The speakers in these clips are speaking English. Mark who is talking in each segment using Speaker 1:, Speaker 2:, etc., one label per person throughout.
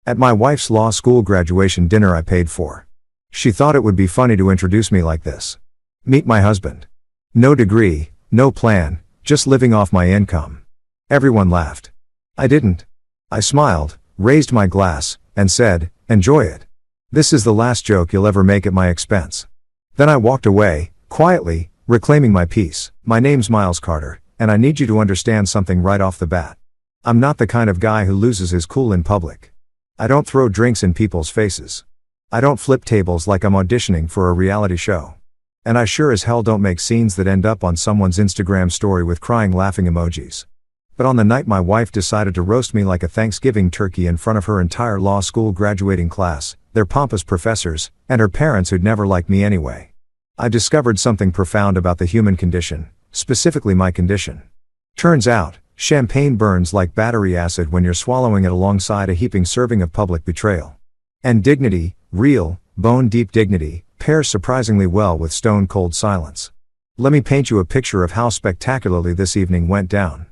Speaker 1: At my wife's law school graduation dinner I paid for. She thought it would be funny to introduce me like this. Meet my husband. No degree, no plan, just living off my income. Everyone laughed. I didn't. I smiled, raised my glass, and said, enjoy it. This is the last joke you'll ever make at my expense. Then I walked away, quietly, reclaiming my peace. My name's Miles Carter, and I need you to understand something right off the bat. I'm not the kind of guy who loses his cool in public. I don't throw drinks in people's faces. I don't flip tables like I'm auditioning for a reality show. And I sure as hell don't make scenes that end up on someone's Instagram story with crying laughing emojis. But on the night my wife decided to roast me like a Thanksgiving turkey in front of her entire law school graduating class, their pompous professors, and her parents who'd never liked me anyway, I discovered something profound about the human condition, specifically my condition. Turns out, champagne burns like battery acid when you're swallowing it alongside a heaping serving of public betrayal. And dignity, real, bone-deep dignity, pairs surprisingly well with stone-cold silence. Let me paint you a picture of how spectacularly this evening went down.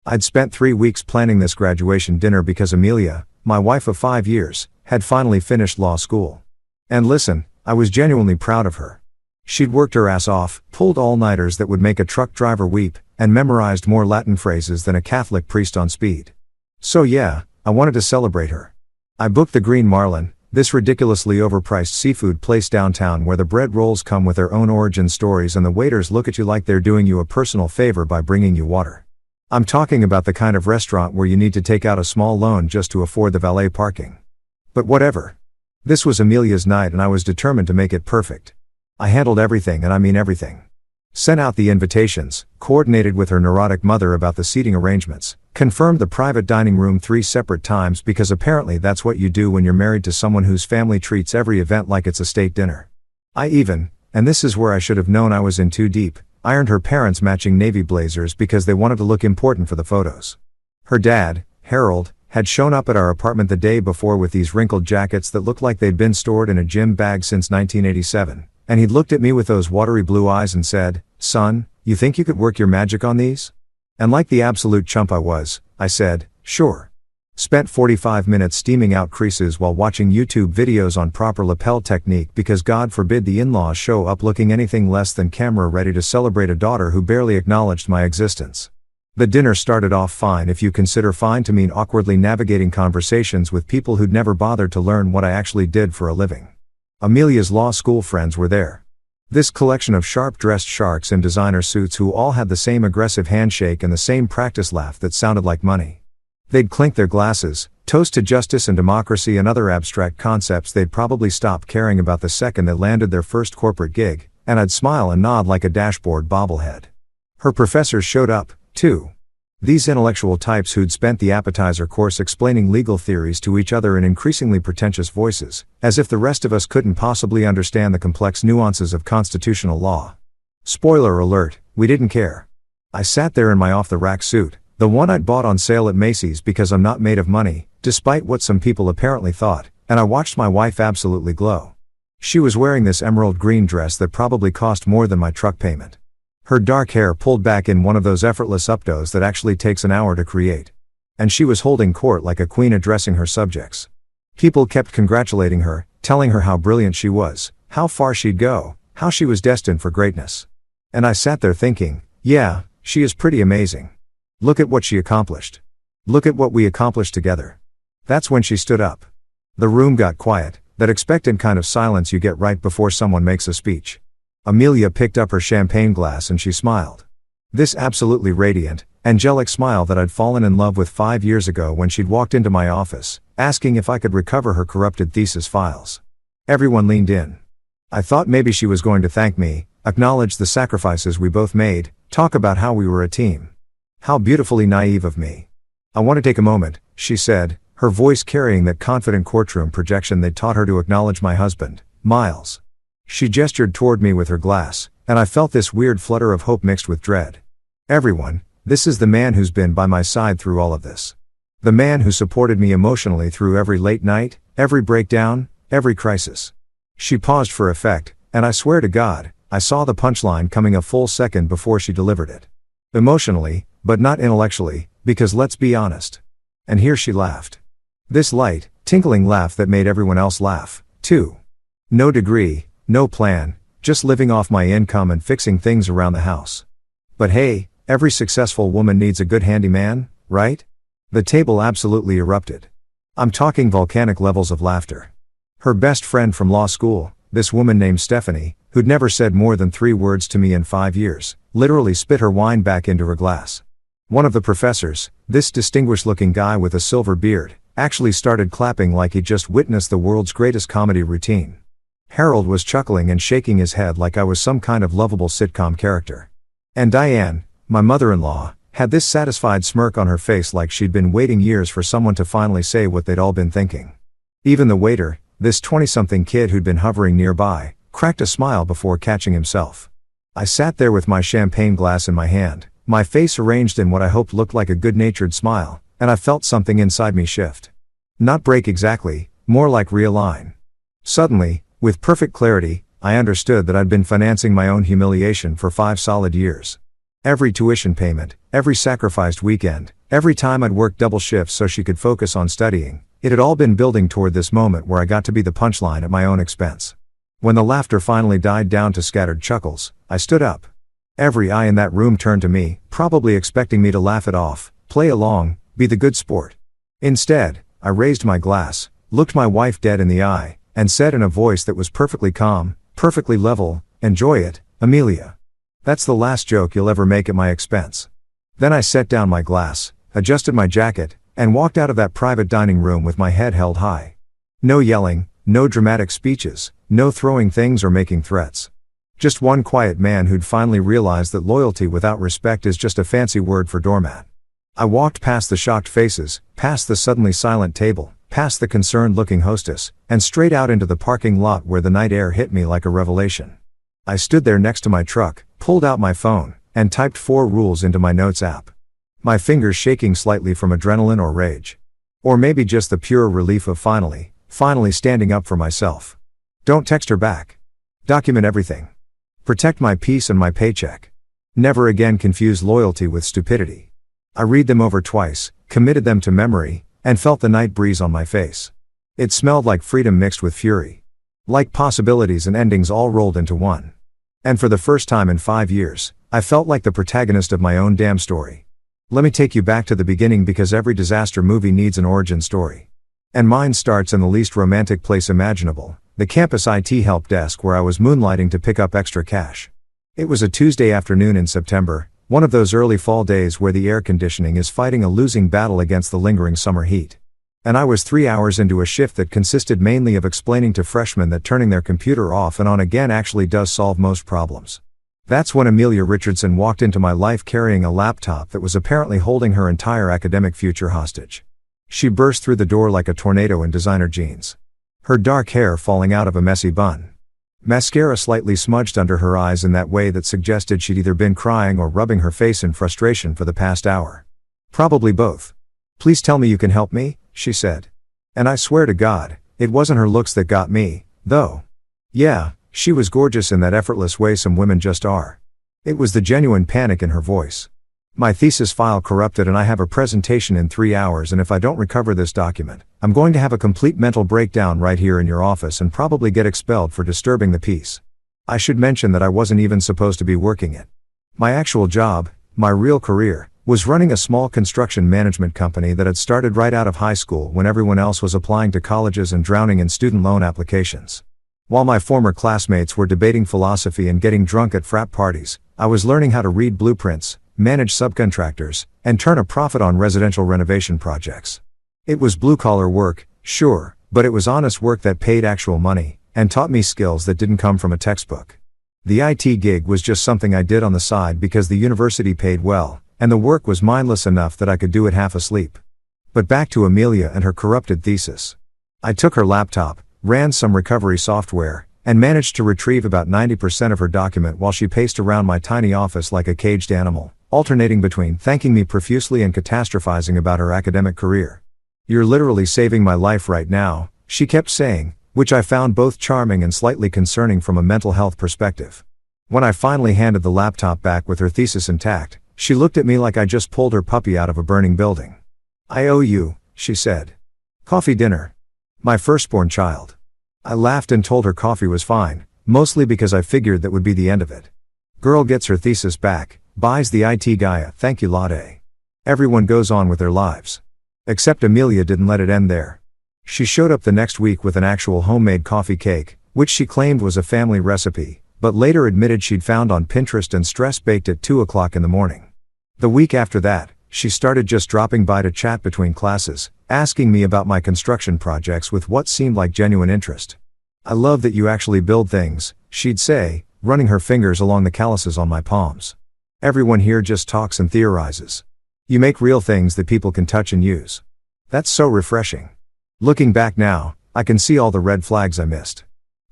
Speaker 1: I'd spent 3 weeks planning this graduation dinner because Amelia, my wife of 5 years, had finally finished law school. And listen, I was genuinely proud of her. She'd worked her ass off, pulled all-nighters that would make a truck driver weep, and memorized more Latin phrases than a Catholic priest on speed. So yeah, I wanted to celebrate her. I booked the Green Marlin, this ridiculously overpriced seafood place downtown where the bread rolls come with their own origin stories and the waiters look at you like they're doing you a personal favor by bringing you water. I'm talking about the kind of restaurant where you need to take out a small loan just to afford the valet parking. But whatever. This was Amelia's night and I was determined to make it perfect. I handled everything, and I mean everything. Sent out the invitations, coordinated with her neurotic mother about the seating arrangements, confirmed the private dining room 3 separate times because apparently that's what you do when you're married to someone whose family treats every event like it's a state dinner. I even, and this is where I should have known I was in too deep, ironed her parents matching navy blazers because they wanted to look important for the photos. Her dad, Harold, had shown up at our apartment the day before with these wrinkled jackets that looked like they'd been stored in a gym bag since 1987. And he'd looked at me with those watery blue eyes and said, son, you think you could work your magic on these? And like the absolute chump I was, I said, sure. Spent 45 minutes steaming out creases while watching YouTube videos on proper lapel technique because God forbid the in-laws show up looking anything less than camera ready to celebrate a daughter who barely acknowledged my existence. The dinner started off fine if you consider fine to mean awkwardly navigating conversations with people who'd never bothered to learn what I actually did for a living. Amelia's law school friends were there. This collection of sharp-dressed sharks in designer suits who all had the same aggressive handshake and the same practice laugh that sounded like money. They'd clink their glasses, toast to justice and democracy and other abstract concepts they'd probably stop caring about the second they landed their first corporate gig, and I'd smile and nod like a dashboard bobblehead. Her professors showed up, too. These intellectual types who'd spent the appetizer course explaining legal theories to each other in increasingly pretentious voices, as if the rest of us couldn't possibly understand the complex nuances of constitutional law. Spoiler alert, we didn't care. I sat there in my off-the-rack suit, the one I'd bought on sale at Macy's because I'm not made of money, despite what some people apparently thought, and I watched my wife absolutely glow. She was wearing this emerald green dress that probably cost more than my truck payment. Her dark hair pulled back in one of those effortless updos that actually takes an hour to create. And she was holding court like a queen addressing her subjects. People kept congratulating her, telling her how brilliant she was, how far she'd go, how she was destined for greatness. And I sat there thinking, yeah, she is pretty amazing. Look at what she accomplished. Look at what we accomplished together. That's when she stood up. The room got quiet, that expectant kind of silence you get right before someone makes a speech. Amelia picked up her champagne glass and she smiled. This absolutely radiant, angelic smile that I'd fallen in love with 5 years ago when she'd walked into my office, asking if I could recover her corrupted thesis files. Everyone leaned in. I thought maybe she was going to thank me, acknowledge the sacrifices we both made, talk about how we were a team. How beautifully naive of me. I want to take a moment, she said, her voice carrying that confident courtroom projection they'd taught her to acknowledge my husband, Miles. She gestured toward me with her glass, and I felt this weird flutter of hope mixed with dread. Everyone, this is the man who's been by my side through all of this. The man who supported me emotionally through every late night, every breakdown, every crisis. She paused for effect, and I swear to God, I saw the punchline coming a full second before she delivered it. Emotionally, but not intellectually, because let's be honest. And here she laughed. This light, Tinkling laugh that made everyone else laugh, too. No degree, no plan, just living off my income and fixing things around the house. But hey, every successful woman needs a good handyman, right? The table absolutely erupted. I'm talking volcanic levels of laughter. Her best friend from law school, this woman named Stephanie, who'd never said more than 3 words to me in 5 years, literally spit her wine back into her glass. One of the professors, this distinguished-looking guy with a silver beard, actually started clapping like he'd just witnessed the world's greatest comedy routine. Harold was chuckling and shaking his head like I was some kind of lovable sitcom character. And Diane, my mother-in-law, had this satisfied smirk on her face like she'd been waiting years for someone to finally say what they'd all been thinking. Even the waiter, this 20-something kid who'd been hovering nearby, cracked a smile before catching himself. I sat there with my champagne glass in my hand, my face arranged in what I hoped looked like a good-natured smile, and I felt something inside me shift. Not break exactly, more like realign. Suddenly, with perfect clarity, I understood that I'd been financing my own humiliation for 5 solid years. Every tuition payment, every sacrificed weekend, every time I'd worked double shifts so she could focus on studying, it had all been building toward this moment where I got to be the punchline at my own expense. When the laughter finally died down to scattered chuckles, I stood up. Every eye in that room turned to me, probably expecting me to laugh it off, play along, be the good sport. Instead, I raised my glass, looked my wife dead in the eye, and said in a voice that was perfectly calm, perfectly level, "Enjoy it, Amelia. That's the last joke you'll ever make at my expense." Then I set down my glass, adjusted my jacket, and walked out of that private dining room with my head held high. No yelling, no dramatic speeches, no throwing things or making threats. Just one quiet man who'd finally realized that loyalty without respect is just a fancy word for doormat. I walked past the shocked faces, past the suddenly silent table, past the concerned-looking hostess, and straight out into the parking lot where the night air hit me like a revelation. I stood there next to my truck, pulled out my phone, and typed 4 rules into my notes app. My fingers shaking slightly from adrenaline or rage. Or maybe just the pure relief of finally standing up for myself. Don't text her back. Document everything. Protect my peace and my paycheck. Never again confuse loyalty with stupidity. I read them over twice, committed them to memory, and felt the night breeze on my face. It smelled like freedom mixed with fury. Like possibilities and endings all rolled into one. And for the first time in 5 years, I felt like the protagonist of my own damn story. Let me take you back to the beginning because every disaster movie needs an origin story. And mine starts in the least romantic place imaginable, the campus IT help desk where I was moonlighting to pick up extra cash. It was a Tuesday afternoon in September, one of those early fall days where the air conditioning is fighting a losing battle against the lingering summer heat. And I was 3 hours into a shift that consisted mainly of explaining to freshmen that turning their computer off and on again actually does solve most problems. That's when Amelia Richardson walked into my life carrying a laptop that was apparently holding her entire academic future hostage. She burst through the door like a tornado in designer jeans. Her dark hair falling out of a messy bun. Mascara slightly smudged under her eyes in that way that suggested she'd either been crying or rubbing her face in frustration for the past hour. Probably both. "Please tell me you can help me," she said. And I swear to God, it wasn't her looks that got me, though. Yeah, she was gorgeous in that effortless way some women just are. It was the genuine panic in her voice. "My thesis file corrupted and I have a presentation in 3 hours, and if I don't recover this document, I'm going to have a complete mental breakdown right here in your office and probably get expelled for disturbing the peace." I should mention that I wasn't even supposed to be working it. My actual job, my real career, was running a small construction management company that had started right out of high school when everyone else was applying to colleges and drowning in student loan applications. While my former classmates were debating philosophy and getting drunk at frat parties, I was learning how to read blueprints, manage subcontractors, and turn a profit on residential renovation projects. It was blue-collar work, sure, but it was honest work that paid actual money, and taught me skills that didn't come from a textbook. The IT gig was just something I did on the side because the university paid well, and the work was mindless enough that I could do it half asleep. But back to Amelia and her corrupted thesis. I took her laptop, ran some recovery software, and managed to retrieve about 90% of her document while she paced around my tiny office like a caged animal, alternating between thanking me profusely and catastrophizing about her academic career. "You're literally saving my life right now," she kept saying, which I found both charming and slightly concerning from a mental health perspective. When I finally handed the laptop back with her thesis intact, she looked at me like I just pulled her puppy out of a burning building. "I owe you," she said. "Coffee dinner." My firstborn child. I laughed and told her coffee was fine, mostly because I figured that would be the end of it. Girl gets her thesis back, buys the IT guy a thank you latte. Everyone goes on with their lives. Except Amelia didn't let it end there. She showed up the next week with an actual homemade coffee cake, which she claimed was a family recipe, but later admitted she'd found on Pinterest and stress-baked at 2 o'clock in the morning. The week after that, she started just dropping by to chat between classes, asking me about my construction projects with what seemed like genuine interest. I love that you actually build things, she'd say, running her fingers along the calluses on my palms. Everyone here just talks and theorizes. You make real things that people can touch and use. That's so refreshing. Looking back now, I can see all the red flags I missed.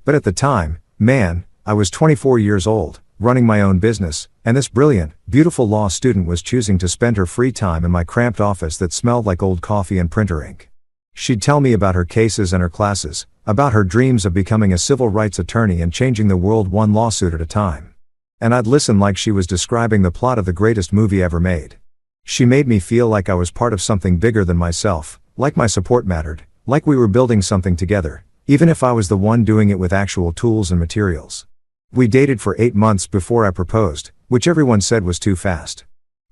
Speaker 1: But at the time, man, I was 24 years old, running my own business, and this brilliant, beautiful law student was choosing to spend her free time in my cramped office that smelled like old coffee and printer ink. She'd tell me about her cases and her classes, about her dreams of becoming a civil rights attorney and changing the world one lawsuit at a time. And I'd listen like she was describing the plot of the greatest movie ever made. She made me feel like I was part of something bigger than myself, like my support mattered, like we were building something together, even if I was the one doing it with actual tools and materials. We dated for 8 months before I proposed, which everyone said was too fast.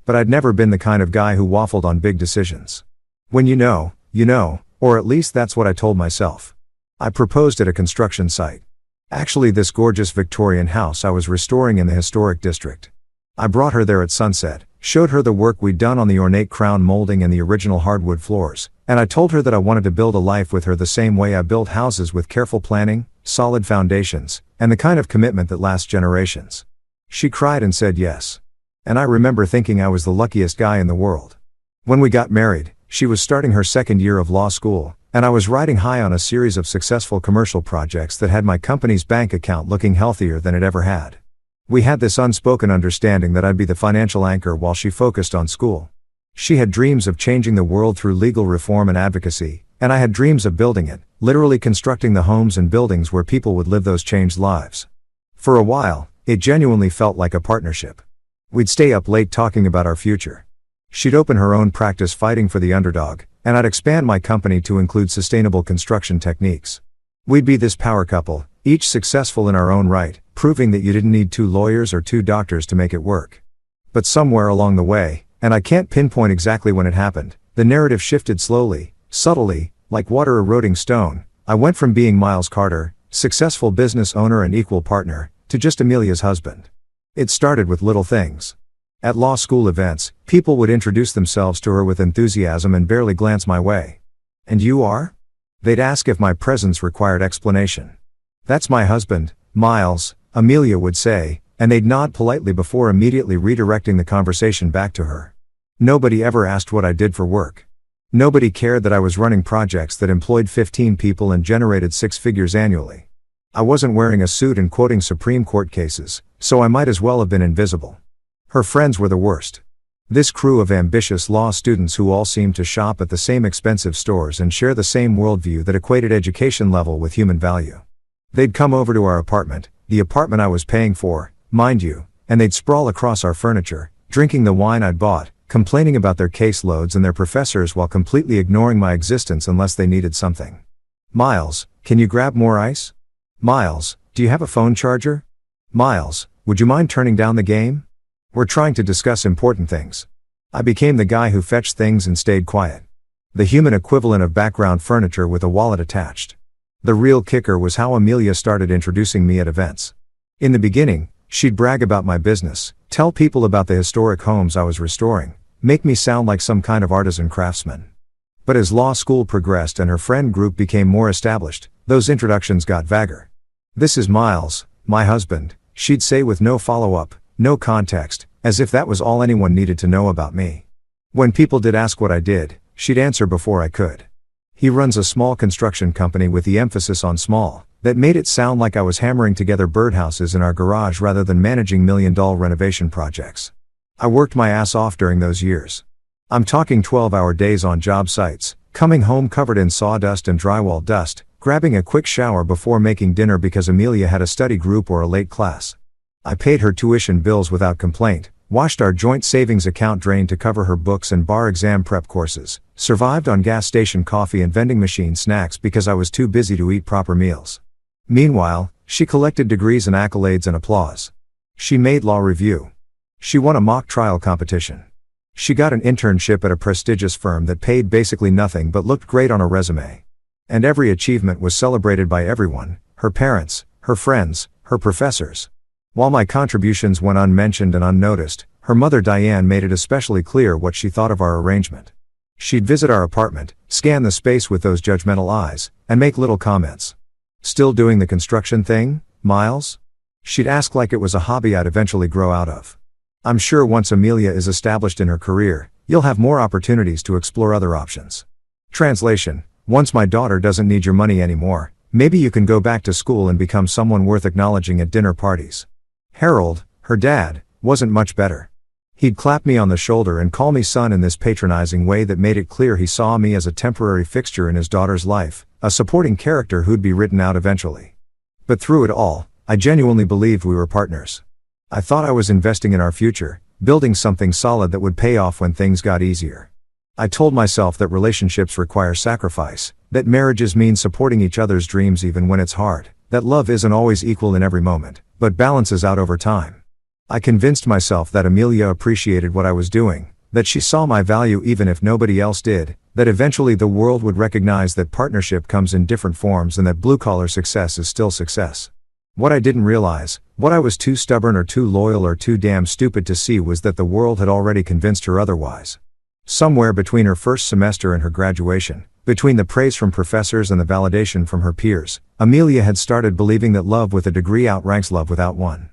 Speaker 1: But I'd never been the kind of guy who waffled on big decisions. When you know, or at least that's what I told myself. I proposed at a construction site. Actually, this gorgeous Victorian house I was restoring in the historic district. I brought her there at sunset, showed her the work we'd done on the ornate crown molding and the original hardwood floors, and I told her that I wanted to build a life with her the same way I built houses, with careful planning, solid foundations, and the kind of commitment that lasts generations. She cried and said yes. And I remember thinking I was the luckiest guy in the world. When we got married, she was starting her second year of law school, and I was riding high on a series of successful commercial projects that had my company's bank account looking healthier than it ever had. We had this unspoken understanding that I'd be the financial anchor while she focused on school. She had dreams of changing the world through legal reform and advocacy, and I had dreams of building it, literally constructing the homes and buildings where people would live those changed lives. For a while, it genuinely felt like a partnership. We'd stay up late talking about our future. She'd open her own practice fighting for the underdog, and I'd expand my company to include sustainable construction techniques. We'd be this power couple, each successful in our own right, proving that you didn't need 2 lawyers or 2 doctors to make it work. But somewhere along the way, and I can't pinpoint exactly when it happened, the narrative shifted slowly, subtly, like water eroding stone. I went from being Miles Carter, successful business owner and equal partner, to just Amelia's husband. It started with little things. At law school events, people would introduce themselves to her with enthusiasm and barely glance my way. "And you are?" They'd ask if my presence required explanation. "That's my husband, Miles," Amelia would say, and they'd nod politely before immediately redirecting the conversation back to her. Nobody ever asked what I did for work. Nobody cared that I was running projects that employed 15 people and generated 6 figures annually. I wasn't wearing a suit and quoting Supreme Court cases, so I might as well have been invisible. Her friends were the worst. This crew of ambitious law students who all seemed to shop at the same expensive stores and share the same worldview that equated education level with human value. They'd come over to our apartment, the apartment I was paying for, mind you, and they'd sprawl across our furniture, drinking the wine I'd bought, complaining about their caseloads and their professors while completely ignoring my existence unless they needed something. "Miles, can you grab more ice? Miles, do you have a phone charger? Miles, would you mind turning down the game? We're trying to discuss important things." I became the guy who fetched things and stayed quiet. The human equivalent of background furniture with a wallet attached. The real kicker was how Amelia started introducing me at events. In the beginning, she'd brag about my business, tell people about the historic homes I was restoring, make me sound like some kind of artisan craftsman. But as law school progressed and her friend group became more established, those introductions got vaguer. "This is Miles, my husband," she'd say with no follow-up, no context, as if that was all anyone needed to know about me. When people did ask what I did, she'd answer before I could. "He runs a small construction company," with the emphasis on small, that made it sound like I was hammering together birdhouses in our garage rather than managing million-dollar renovation projects. I worked my ass off during those years. I'm talking 12-hour days on job sites, coming home covered in sawdust and drywall dust, grabbing a quick shower before making dinner because Amelia had a study group or a late class. I paid her tuition bills without complaint, watched our joint savings account drain to cover her books and bar exam prep courses, survived on gas station coffee and vending machine snacks because I was too busy to eat proper meals. Meanwhile, she collected degrees and accolades and applause. She made law review. She won a mock trial competition. She got an internship at a prestigious firm that paid basically nothing but looked great on a resume. And every achievement was celebrated by everyone, her parents, her friends, her professors. While my contributions went unmentioned and unnoticed, her mother Diane made it especially clear what she thought of our arrangement. She'd visit our apartment, scan the space with those judgmental eyes, and make little comments. "Still doing the construction thing, Miles?" She'd ask like it was a hobby I'd eventually grow out of. "I'm sure once Amelia is established in her career, you'll have more opportunities to explore other options." Translation: once my daughter doesn't need your money anymore, maybe you can go back to school and become someone worth acknowledging at dinner parties. Harold, her dad, wasn't much better. He'd clap me on the shoulder and call me son in this patronizing way that made it clear he saw me as a temporary fixture in his daughter's life, a supporting character who'd be written out eventually. But through it all, I genuinely believed we were partners. I thought I was investing in our future, building something solid that would pay off when things got easier. I told myself that relationships require sacrifice, that marriages mean supporting each other's dreams even when it's hard, that love isn't always equal in every moment, but balances out over time. I convinced myself that Amelia appreciated what I was doing, that she saw my value even if nobody else did, that eventually the world would recognize that partnership comes in different forms and that blue-collar success is still success. What I didn't realize, what I was too stubborn or too loyal or too damn stupid to see, was that the world had already convinced her otherwise. Somewhere between her first semester and her graduation, between the praise from professors and the validation from her peers, Amelia had started believing that love with a degree outranks love without one.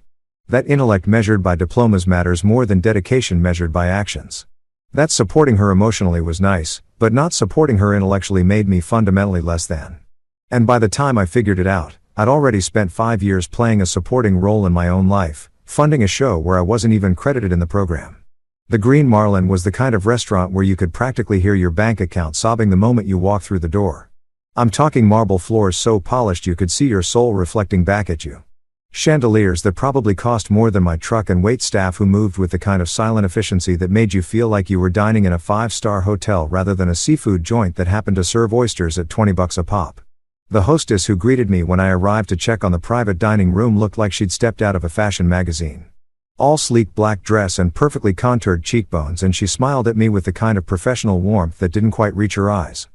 Speaker 1: That intellect measured by diplomas matters more than dedication measured by actions. That supporting her emotionally was nice, but not supporting her intellectually made me fundamentally less than. And by the time I figured it out, I'd already spent 5 years playing a supporting role in my own life, funding a show where I wasn't even credited in the program. The Green Marlin was the kind of restaurant where you could practically hear your bank account sobbing the moment you walked through the door. I'm talking marble floors so polished you could see your soul reflecting back at you. Chandeliers that probably cost more than my truck, and wait staff who moved with the kind of silent efficiency that made you feel like you were dining in a 5-star hotel rather than a seafood joint that happened to serve oysters at $20 a pop. The hostess who greeted me when I arrived to check on the private dining room looked like she'd stepped out of a fashion magazine. All sleek black dress and perfectly contoured cheekbones, and she smiled at me with the kind of professional warmth that didn't quite reach her eyes.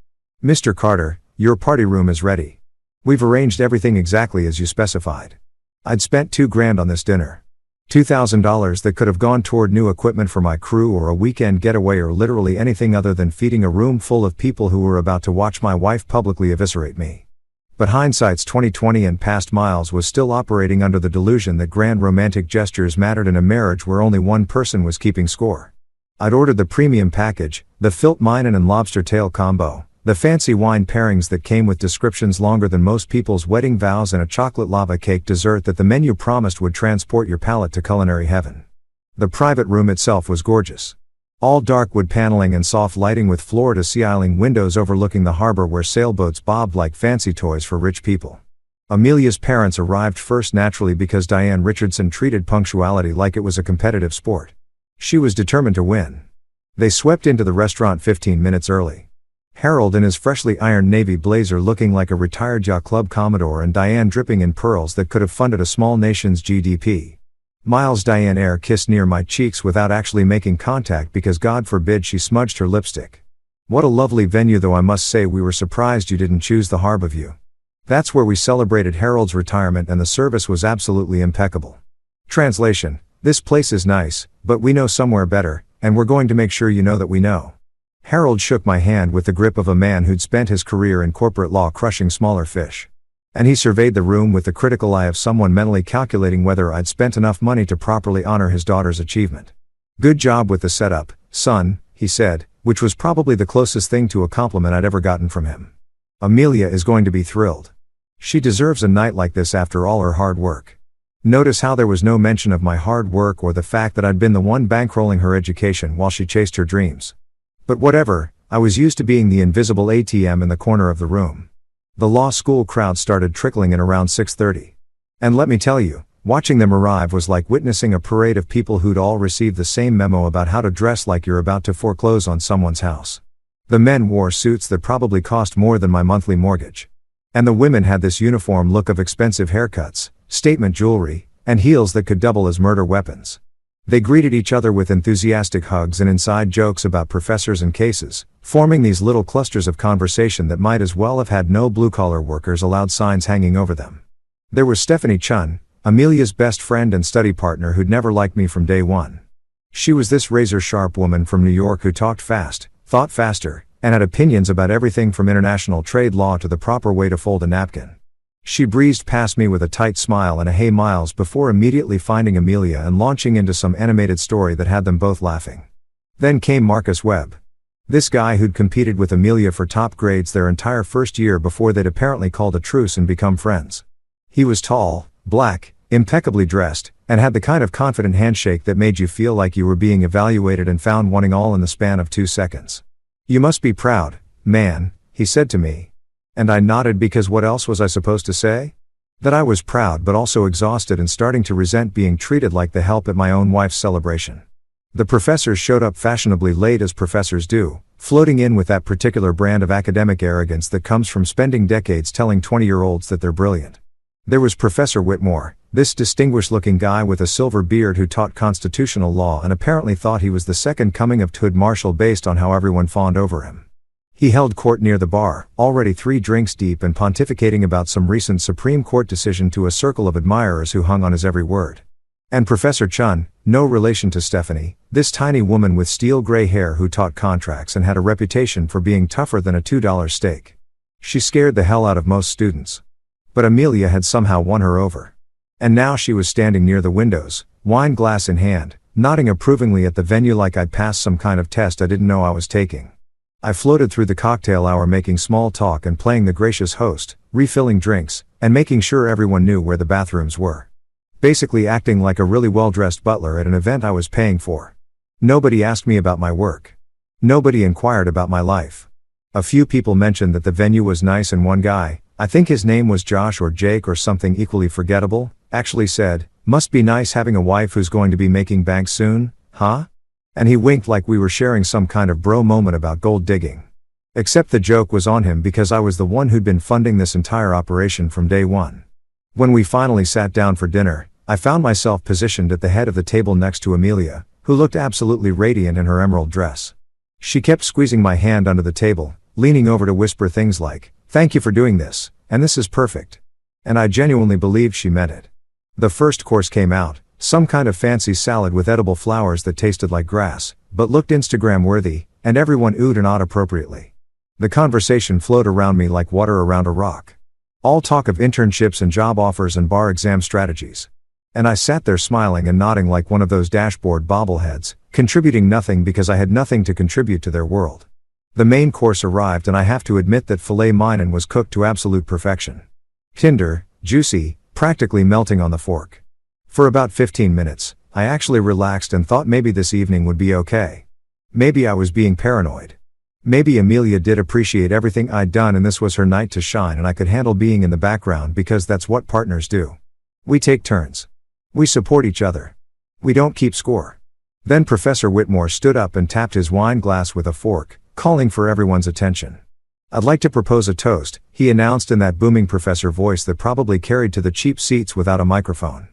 Speaker 1: "Mr. Carter, your party room is ready. We've arranged everything exactly as you specified." I'd spent $2,000 on this dinner. $2,000 that could have gone toward new equipment for my crew or a weekend getaway or literally anything other than feeding a room full of people who were about to watch my wife publicly eviscerate me. But hindsight's 20/20, and past Miles was still operating under the delusion that grand romantic gestures mattered in a marriage where only one person was keeping score. I'd ordered the premium package, the Filt Minen and lobster tail combo, the fancy wine pairings that came with descriptions longer than most people's wedding vows, and a chocolate lava cake dessert that the menu promised would transport your palate to culinary heaven. The private room itself was gorgeous. All dark wood paneling and soft lighting with floor-to-ceiling windows overlooking the harbor where sailboats bobbed like fancy toys for rich people. Amelia's parents arrived first, naturally, because Diane Richardson treated punctuality like it was a competitive sport. She was determined to win. They swept into the restaurant 15 minutes early. Harold in his freshly ironed navy blazer looking like a retired yacht club commodore, and Diane dripping in pearls that could have funded a small nation's GDP. Miles' Diane air kissed near my cheeks without actually making contact because God forbid she smudged her lipstick. What a lovely venue, though I must say we were surprised you didn't choose the harbor view. That's where we celebrated Harold's retirement, and the service was absolutely impeccable. Translation: this place is nice, but we know somewhere better, and we're going to make sure you know that we know. Harold shook my hand with the grip of a man who'd spent his career in corporate law crushing smaller fish. And he surveyed the room with the critical eye of someone mentally calculating whether I'd spent enough money to properly honor his daughter's achievement. "Good job with the setup, son," he said, which was probably the closest thing to a compliment I'd ever gotten from him. "Amelia is going to be thrilled. She deserves a night like this after all her hard work." Notice how there was no mention of my hard work or the fact that I'd been the one bankrolling her education while she chased her dreams. But whatever, I was used to being the invisible ATM in the corner of the room. The law school crowd started trickling in around 6:30. And let me tell you, Watching them arrive was like witnessing a parade of people who'd all received the same memo about how to dress like you're about to foreclose on someone's house. The men wore suits that probably cost more than my monthly mortgage. And the women had this uniform look of expensive haircuts, statement jewelry, and heels that could double as murder weapons. They greeted each other with enthusiastic hugs and inside jokes about professors and cases, forming these little clusters of conversation that might as well have had no blue-collar workers allowed signs hanging over them. There was Stephanie Chun, Amelia's best friend and study partner who'd never liked me from day one. She was this razor-sharp woman from New York who talked fast, thought faster, and had opinions about everything from international trade law to the proper way to fold a napkin. She breezed past me with a tight smile and a "Hey Miles" before immediately finding Amelia and launching into some animated story that had them both laughing. Then came Marcus Webb. This guy who'd competed with Amelia for top grades their entire first year before they'd apparently called a truce and become friends. He was tall, black, impeccably dressed, and had the kind of confident handshake that made you feel like you were being evaluated and found wanting all in the span of 2 seconds. "You must be proud, man," he said to me. And I nodded because what else was I supposed to say? That I was proud but also exhausted and starting to resent being treated like the help at my own wife's celebration. The professors showed up fashionably late as professors do, floating in with that particular brand of academic arrogance that comes from spending decades telling 20-year-olds that they're brilliant. There was Professor Whitmore, this distinguished-looking guy with a silver beard who taught constitutional law and apparently thought he was the second coming of Hood Marshall based on how everyone fawned over him. He held court near the bar, already 3 drinks deep and pontificating about some recent Supreme Court decision to a circle of admirers who hung on his every word. And Professor Chun, no relation to Stephanie, this tiny woman with steel gray hair who taught contracts and had a reputation for being tougher than a $2 steak. She scared the hell out of most students. But Amelia had somehow won her over. And now she was standing near the windows, wine glass in hand, nodding approvingly at the venue like I'd passed some kind of test I didn't know I was taking. I floated through the cocktail hour making small talk and playing the gracious host, refilling drinks, and making sure everyone knew where the bathrooms were. Basically acting like a really well-dressed butler at an event I was paying for. Nobody asked me about my work. Nobody inquired about my life. A few people mentioned that the venue was nice and one guy, I think his name was Josh or Jake or something equally forgettable, actually said, "Must be nice having a wife who's going to be making bank soon, huh?" And he winked like we were sharing some kind of bro moment about gold digging. Except the joke was on him because I was the one who'd been funding this entire operation from day one. When we finally sat down for dinner, I found myself positioned at the head of the table next to Amelia, who looked absolutely radiant in her emerald dress. She kept squeezing my hand under the table, leaning over to whisper things like, "Thank you for doing this, and this is perfect." And I genuinely believed she meant it. The first course came out, some kind of fancy salad with edible flowers that tasted like grass, but looked Instagram-worthy, and everyone oohed and awed appropriately. The conversation flowed around me like water around a rock. All talk of internships and job offers and bar exam strategies. And I sat there smiling and nodding like one of those dashboard bobbleheads, contributing nothing because I had nothing to contribute to their world. The main course arrived and I have to admit that filet mignon was cooked to absolute perfection. Tender, juicy, practically melting on the fork. For about 15 minutes, I actually relaxed and thought maybe this evening would be okay. Maybe I was being paranoid. Maybe Amelia did appreciate everything I'd done and this was her night to shine and I could handle being in the background because that's what partners do. We take turns. We support each other. We don't keep score. Then Professor Whitmore stood up and tapped his wine glass with a fork, calling for everyone's attention. "I'd like to propose a toast," he announced in that booming professor voice that probably carried to the cheap seats without a microphone.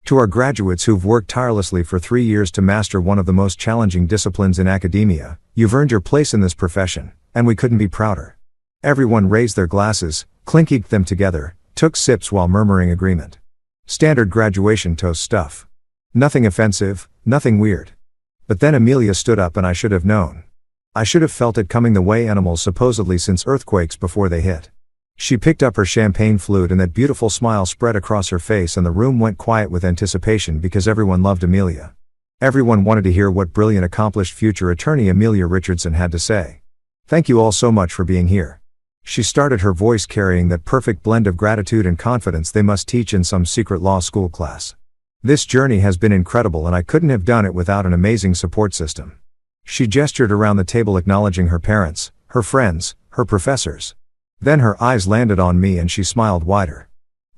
Speaker 1: "To our graduates who've worked tirelessly for 3 years to master one of the most challenging disciplines in academia, you've earned your place in this profession, and we couldn't be prouder." Everyone raised their glasses, clinkinked them together, took sips while murmuring agreement. Standard graduation toast stuff. Nothing offensive, nothing weird. But then Amelia stood up and I should have known. I should have felt it coming the way animals supposedly sense earthquakes before they hit. She picked up her champagne flute and that beautiful smile spread across her face and the room went quiet with anticipation because everyone loved Amelia. Everyone wanted to hear what brilliant accomplished future attorney Amelia Richardson had to say. "Thank you all so much for being here." She started her voice carrying that perfect blend of gratitude and confidence they must teach in some secret law school class. "This journey has been incredible and I couldn't have done it without an amazing support system." She gestured around the table acknowledging her parents, her friends, her professors. Then her eyes landed on me and she smiled wider.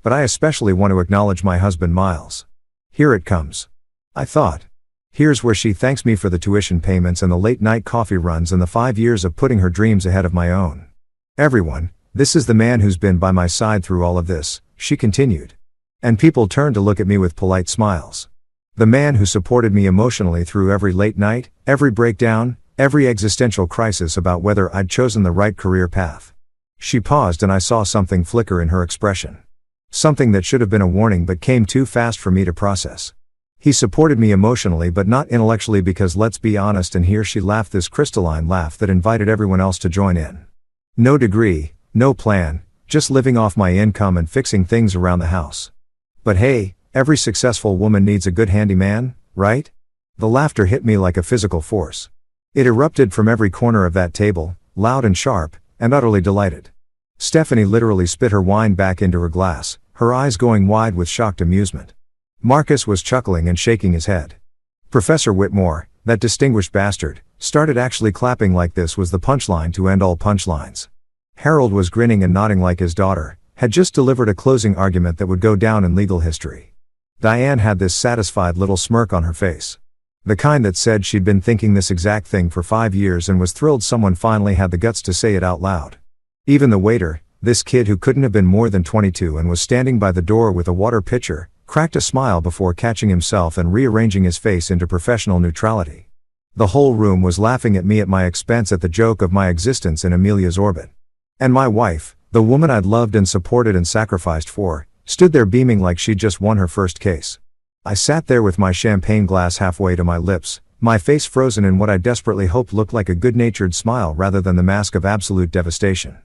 Speaker 1: But I especially want to acknowledge my husband Miles. Here it comes. I thought. Here's where she thanks me for the tuition payments and the late-night coffee runs and the 5 years of putting her dreams ahead of my own. Everyone, this is the man who's been by my side through all of this, she continued. And people turned to look at me with polite smiles. The man who supported me emotionally through every late night, every breakdown, every existential crisis about whether I'd chosen the right career path. She paused and I saw something flicker in her expression. Something that should have been a warning but came too fast for me to process. He supported me emotionally but not intellectually because let's be honest, and here she laughed this crystalline laugh that invited everyone else to join in. No degree, no plan, just living off my income and fixing things around the house. But hey, every successful woman needs a good handyman, right? The laughter hit me like a physical force. It erupted from every corner of that table, loud and sharp, and utterly delighted. Stephanie literally spit her wine back into her glass, her eyes going wide with shocked amusement. Marcus was chuckling and shaking his head. Professor Whitmore, that distinguished bastard, started actually clapping like this was the punchline to end all punchlines. Harold was grinning and nodding like his daughter had just delivered a closing argument that would go down in legal history. Diane had this satisfied little smirk on her face. The kind that said she'd been thinking this exact thing for 5 years and was thrilled someone finally had the guts to say it out loud. Even the waiter, this kid who couldn't have been more than 22 and was standing by the door with a water pitcher, cracked a smile before catching himself and rearranging his face into professional neutrality. The whole room was laughing at me at my expense at the joke of my existence in Amelia's orbit. And my wife, the woman I'd loved and supported and sacrificed for, stood there beaming like she'd just won her first case. I sat there with my champagne glass halfway to my lips, my face frozen in what I desperately hoped looked like a good-natured smile rather than the mask of absolute devastation.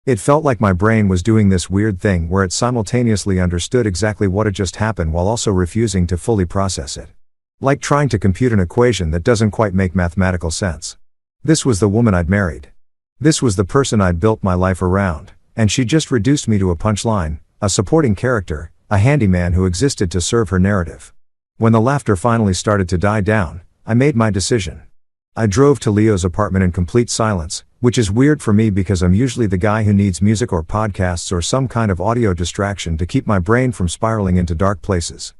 Speaker 1: It felt like my brain was doing this weird thing where it simultaneously understood exactly what had just happened while also refusing to fully process it. Like trying to compute an equation that doesn't quite make mathematical sense. This was the woman I'd married. This was the person I'd built my life around, and she just reduced me to a punchline, a supporting character, a handyman who existed to serve her narrative. When the laughter finally started to die down, I made my decision. I drove to Leo's apartment in complete silence, which is weird for me because I'm usually the guy who needs music or podcasts or some kind of audio distraction to keep my brain from spiraling into dark places.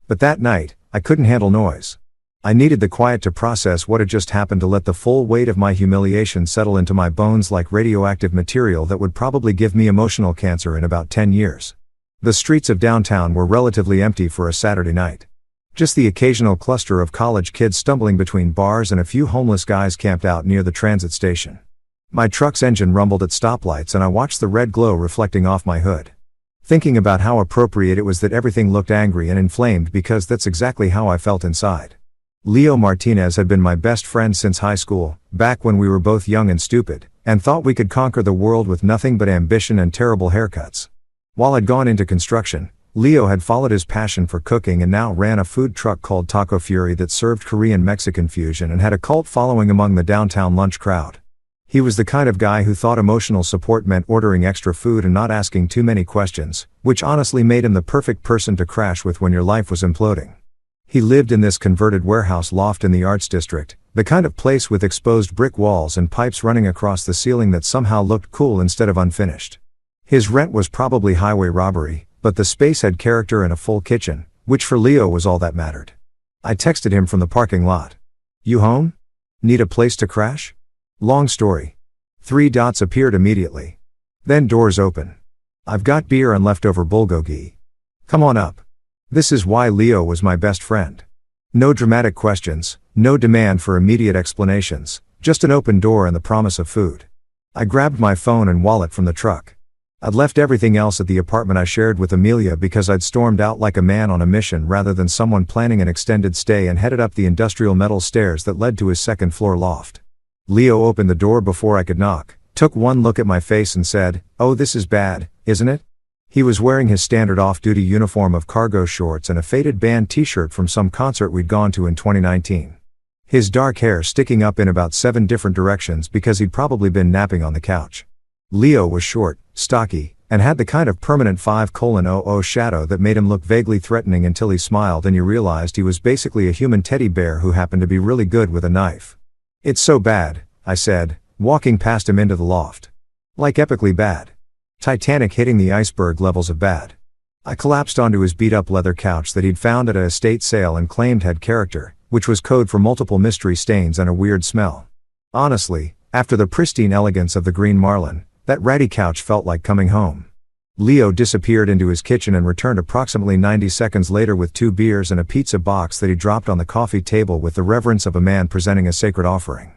Speaker 1: But that night, I couldn't handle noise. I needed the quiet to process what had just happened, to let the full weight of my humiliation settle into my bones like radioactive material that would probably give me emotional cancer in about 10 years. The streets of downtown were relatively empty for a Saturday night. Just the occasional cluster of college kids stumbling between bars and a few homeless guys camped out near the transit station. My truck's engine rumbled at stoplights and I watched the red glow reflecting off my hood. Thinking about how appropriate it was that everything looked angry and inflamed because that's exactly how I felt inside. Leo Martinez had been my best friend since high school, back when we were both young and stupid, and thought we could conquer the world with nothing but ambition and terrible haircuts. While I'd gone into construction, Leo had followed his passion for cooking and now ran a food truck called Taco Fury that served Korean-Mexican fusion and had a cult following among the downtown lunch crowd. He was the kind of guy who thought emotional support meant ordering extra food and not asking too many questions, which honestly made him the perfect person to crash with when your life was imploding. He lived in this converted warehouse loft in the Arts District, the kind of place with exposed brick walls and pipes running across the ceiling that somehow looked cool instead of unfinished. His rent was probably highway robbery, but the space had character and a full kitchen, which for Leo was all that mattered. I texted him from the parking lot. "You home? Need a place to crash?" Long story. 3 dots appeared immediately. Then doors open. "I've got beer and leftover bulgogi. Come on up." This is why Leo was my best friend. No dramatic questions, no demand for immediate explanations, just an open door and the promise of food. I grabbed my phone and wallet from the truck. I'd left everything else at the apartment I shared with Amelia because I'd stormed out like a man on a mission rather than someone planning an extended stay, and headed up the industrial metal stairs that led to his second-floor loft. Leo opened the door before I could knock, took one look at my face and said, "Oh, this is bad, isn't it?" He was wearing his standard off-duty uniform of cargo shorts and a faded band t-shirt from some concert we'd gone to in 2019. His dark hair sticking up in about 7 different directions because he'd probably been napping on the couch. Leo was short, stocky, and had the kind of permanent 5:00 shadow that made him look vaguely threatening until he smiled and you realized he was basically a human teddy bear who happened to be really good with a knife. "It's so bad," I said, walking past him into the loft. "Like epically bad. Titanic hitting the iceberg levels of bad." I collapsed onto his beat-up leather couch that he'd found at a estate sale and claimed had character, which was code for multiple mystery stains and a weird smell. Honestly, after the pristine elegance of the Green Marlin, that ratty couch felt like coming home. Leo disappeared into his kitchen and returned approximately 90 seconds later with 2 beers and a pizza box that he dropped on the coffee table with the reverence of a man presenting a sacred offering.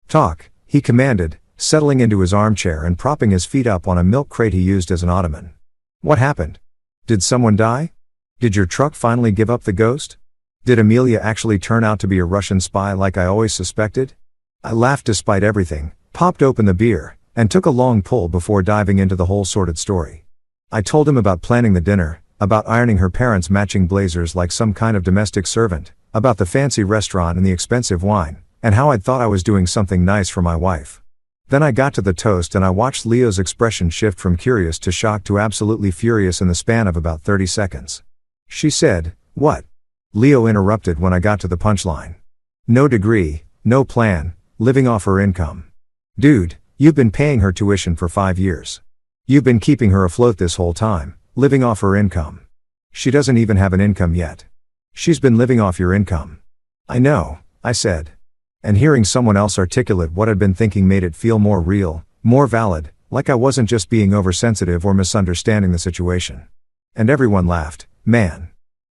Speaker 1: "Talk," he commanded, settling into his armchair and propping his feet up on a milk crate he used as an ottoman. "What happened? Did someone die? Did your truck finally give up the ghost? Did Amelia actually turn out to be a Russian spy like I always suspected?" I laughed despite everything, popped open the beer, and took a long pull before diving into the whole sordid story. I told him about planning the dinner, about ironing her parents' matching blazers like some kind of domestic servant, about the fancy restaurant and the expensive wine, and how I'd thought I was doing something nice for my wife. Then I got to the toast and I watched Leo's expression shift from curious to shocked to absolutely furious in the span of about 30 seconds. She said, "What?" Leo interrupted when I got to the punchline. "No degree, no plan, living off her income." "Dude, you've been paying her tuition for 5 years. You've been keeping her afloat this whole time, living off her income. She doesn't even have an income yet. She's been living off your income." "I know," I said. And hearing someone else articulate what I'd been thinking made it feel more real, more valid, like I wasn't just being oversensitive or misunderstanding the situation. And everyone laughed, man.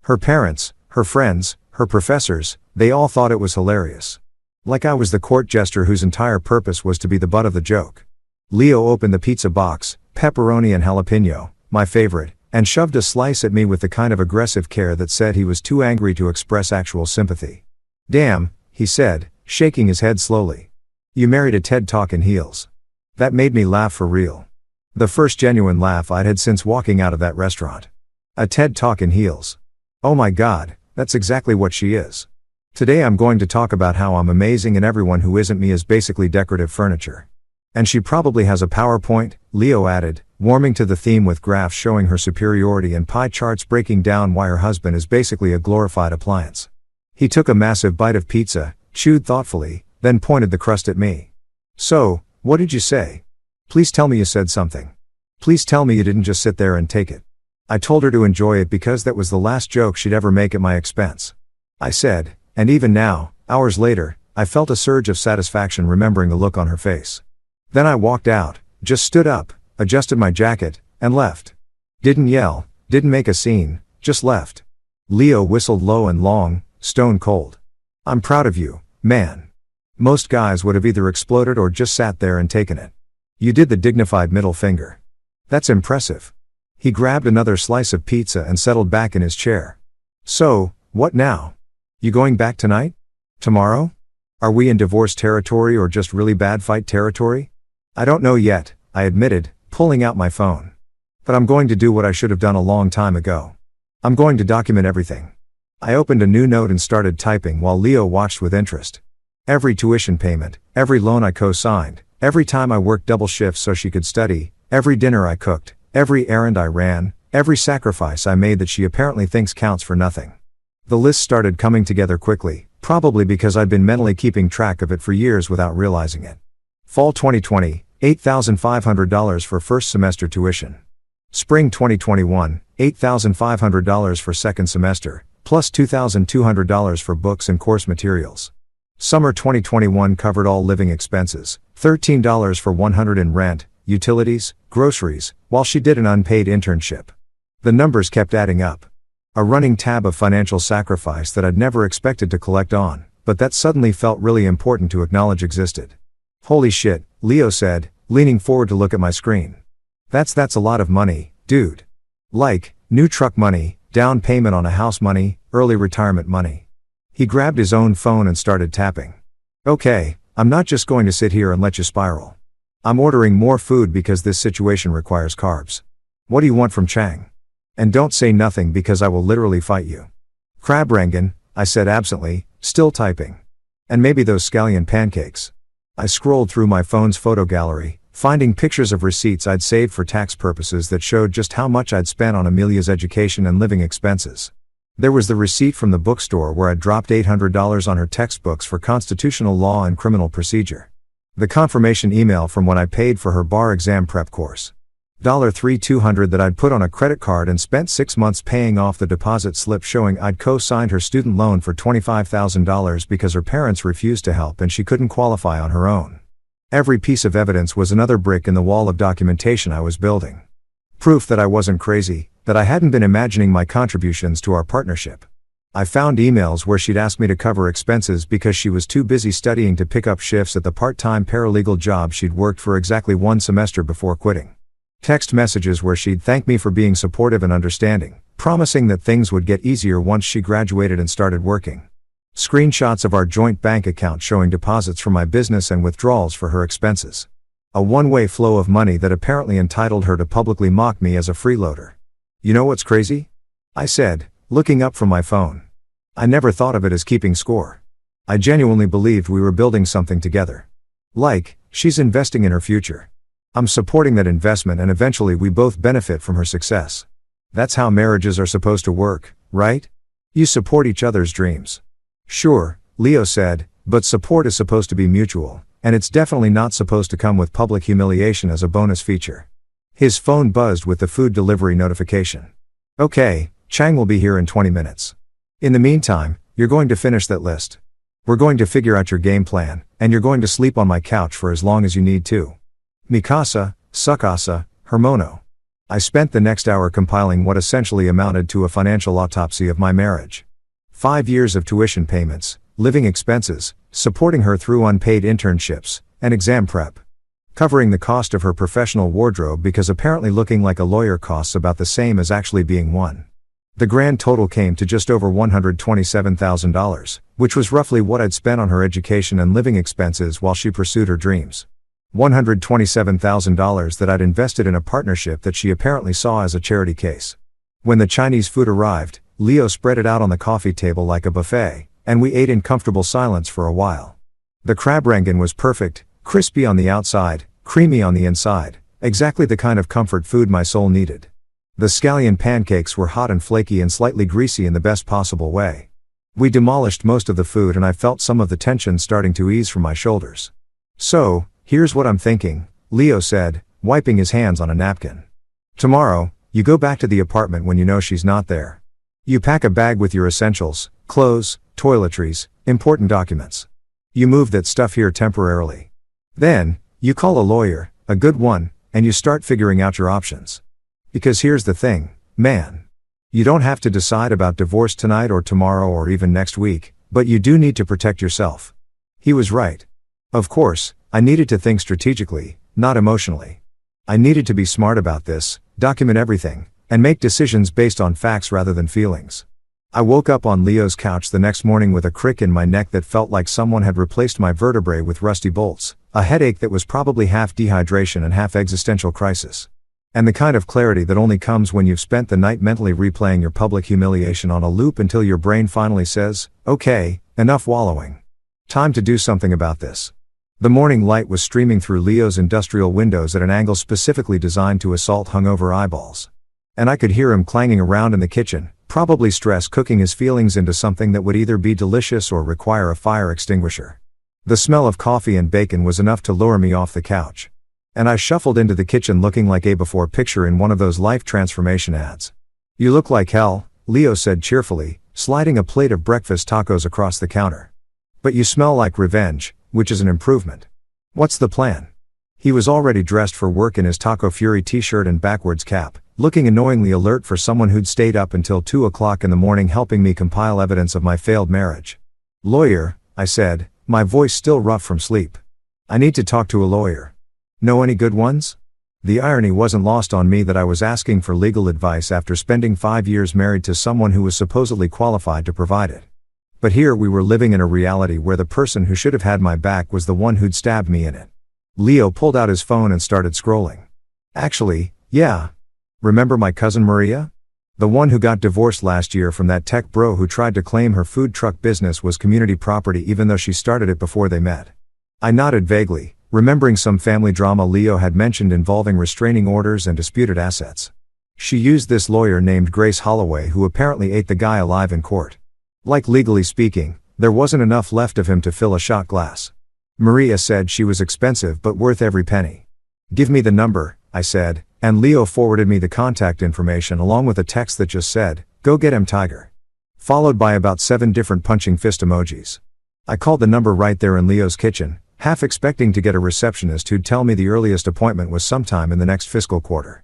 Speaker 1: Her parents, her friends, her professors, they all thought it was hilarious. Like I was the court jester whose entire purpose was to be the butt of the joke. Leo opened the pizza box, pepperoni and jalapeno, my favorite, and shoved a slice at me with the kind of aggressive care that said he was too angry to express actual sympathy. "Damn," he said, shaking his head slowly. "You married a TED Talk in heels." That made me laugh for real. The first genuine laugh I'd had since walking out of that restaurant. A TED Talk in heels. Oh my God, that's exactly what she is. Today I'm going to talk about how I'm amazing and everyone who isn't me is basically decorative furniture. And she probably has a PowerPoint, Leo added, warming to the theme with graphs showing her superiority and pie charts breaking down why her husband is basically a glorified appliance. He took a massive bite of pizza, chewed thoughtfully, then pointed the crust at me. "So, what did you say? Please tell me you said something. Please tell me you didn't just sit there and take it." I told her to enjoy it because that was the last joke she'd ever make at my expense. I said, and even now, hours later, I felt a surge of satisfaction remembering the look on her face. Then I walked out, just stood up, adjusted my jacket, and left. Didn't yell, didn't make a scene, just left. Leo whistled low and long, stone cold. "I'm proud of you, man. Most guys would have either exploded or just sat there and taken it. You did the dignified middle finger. That's impressive." He grabbed another slice of pizza and settled back in his chair. "So, what now? You going back tonight? Tomorrow? Are we in divorce territory or just really bad fight territory?" "I don't know yet," I admitted, pulling out my phone. "But I'm going to do what I should have done a long time ago. I'm going to document everything." I opened a new note and started typing while Leo watched with interest. Every tuition payment, every loan I co-signed, every time I worked double shifts so she could study, every dinner I cooked, every errand I ran, every sacrifice I made that she apparently thinks counts for nothing. The list started coming together quickly, probably because I'd been mentally keeping track of it for years without realizing it. Fall 2020, $8,500 for first semester tuition. Spring 2021, $8,500 for second semester, plus $2,200 for books and course materials. Summer 2021 covered all living expenses, $13 for $100 in rent, utilities, groceries, while she did an unpaid internship. The numbers kept adding up. A running tab of financial sacrifice that I'd never expected to collect on, but that suddenly felt really important to acknowledge existed. "Holy shit," Leo said, leaning forward to look at my screen. That's a lot of money, dude. Like, new truck money, down payment on a house money, early retirement money." He grabbed his own phone and started tapping. "Okay, I'm not just going to sit here and let you spiral. I'm ordering more food because this situation requires carbs. What do you want from Chang? And don't say nothing because I will literally fight you." "Crab rangoon," I said absently, still typing. "And maybe those scallion pancakes." I scrolled through my phone's photo gallery, finding pictures of receipts I'd saved for tax purposes that showed just how much I'd spent on Amelia's education and living expenses. There was the receipt from the bookstore where I'd dropped $800 on her textbooks for constitutional law and criminal procedure. The confirmation email from when I paid for her bar exam prep course. $3,200 that I'd put on a credit card and spent 6 months paying off the deposit slip showing I'd co-signed her student loan for $25,000 because her parents refused to help and she couldn't qualify on her own. Every piece of evidence was another brick in the wall of documentation I was building. Proof that I wasn't crazy, that I hadn't been imagining my contributions to our partnership. I found emails where she'd asked me to cover expenses because she was too busy studying to pick up shifts at the part-time paralegal job she'd worked for exactly 1 semester before quitting. Text messages where she'd thank me for being supportive and understanding, promising that things would get easier once she graduated and started working. Screenshots of our joint bank account showing deposits from my business and withdrawals for her expenses. A one-way flow of money that apparently entitled her to publicly mock me as a freeloader. You know what's crazy? I said, looking up from my phone. I never thought of it as keeping score. I genuinely believed we were building something together. Like, she's investing in her future. I'm supporting that investment and eventually we both benefit from her success. That's how marriages are supposed to work, right? You support each other's dreams. Sure, Leo said, but support is supposed to be mutual, and it's definitely not supposed to come with public humiliation as a bonus feature. His phone buzzed with the food delivery notification. Okay, Chang will be here in 20 minutes. In the meantime, you're going to finish that list. We're going to figure out your game plan, and you're going to sleep on my couch for as long as you need to. Mikasa, Sukasa, Hermono. I spent the next hour compiling what essentially amounted to a financial autopsy of my marriage. 5 years of tuition payments, living expenses, supporting her through unpaid internships, and exam prep. Covering the cost of her professional wardrobe because apparently looking like a lawyer costs about the same as actually being one. The grand total came to just over $127,000, which was roughly what I'd spent on her education and living expenses while she pursued her dreams. $127,000 that I'd invested in a partnership that she apparently saw as a charity case. When the Chinese food arrived, Leo spread it out on the coffee table like a buffet, and we ate in comfortable silence for a while. The crab rangoon was perfect, crispy on the outside, creamy on the inside, exactly the kind of comfort food my soul needed. The scallion pancakes were hot and flaky and slightly greasy in the best possible way. We demolished most of the food and I felt some of the tension starting to ease from my shoulders. So, here's what I'm thinking, Leo said, wiping his hands on a napkin. Tomorrow, you go back to the apartment when you know she's not there. You pack a bag with your essentials, clothes, toiletries, important documents. You move that stuff here temporarily. Then, you call a lawyer, a good one, and you start figuring out your options. Because here's the thing, man. You don't have to decide about divorce tonight or tomorrow or even next week, but you do need to protect yourself. He was right. Of course, I needed to think strategically, not emotionally. I needed to be smart about this, document everything, and make decisions based on facts rather than feelings. I woke up on Leo's couch the next morning with a crick in my neck that felt like someone had replaced my vertebrae with rusty bolts, a headache that was probably half dehydration and half existential crisis. And the kind of clarity that only comes when you've spent the night mentally replaying your public humiliation on a loop until your brain finally says, okay, enough wallowing. Time to do something about this. The morning light was streaming through Leo's industrial windows at an angle specifically designed to assault hungover eyeballs. And I could hear him clanging around in the kitchen, probably stress cooking his feelings into something that would either be delicious or require a fire extinguisher. The smell of coffee and bacon was enough to lure me off the couch. And I shuffled into the kitchen looking like a before picture in one of those life transformation ads. You look like hell, Leo said cheerfully, sliding a plate of breakfast tacos across the counter. But you smell like revenge, which is an improvement. What's the plan? He was already dressed for work in his Taco Fury t-shirt and backwards cap, looking annoyingly alert for someone who'd stayed up until 2 o'clock in the morning helping me compile evidence of my failed marriage. Lawyer, I said, my voice still rough from sleep. I need to talk to a lawyer. Know any good ones? The irony wasn't lost on me that I was asking for legal advice after spending 5 years married to someone who was supposedly qualified to provide it. But here we were living in a reality where the person who should have had my back was the one who'd stabbed me in it. Leo pulled out his phone and started scrolling. Actually, yeah. Remember my cousin Maria? The one who got divorced last year from that tech bro who tried to claim her food truck business was community property even though she started it before they met. I nodded vaguely, remembering some family drama Leo had mentioned involving restraining orders and disputed assets. She used this lawyer named Grace Holloway who apparently ate the guy alive in court. Like legally speaking, there wasn't enough left of him to fill a shot glass. Maria said she was expensive but worth every penny. Give me the number, I said, and Leo forwarded me the contact information along with a text that just said, "Go get him, Tiger." Followed by about 7 different punching fist emojis. I called the number right there in Leo's kitchen, half expecting to get a receptionist who'd tell me the earliest appointment was sometime in the next fiscal quarter.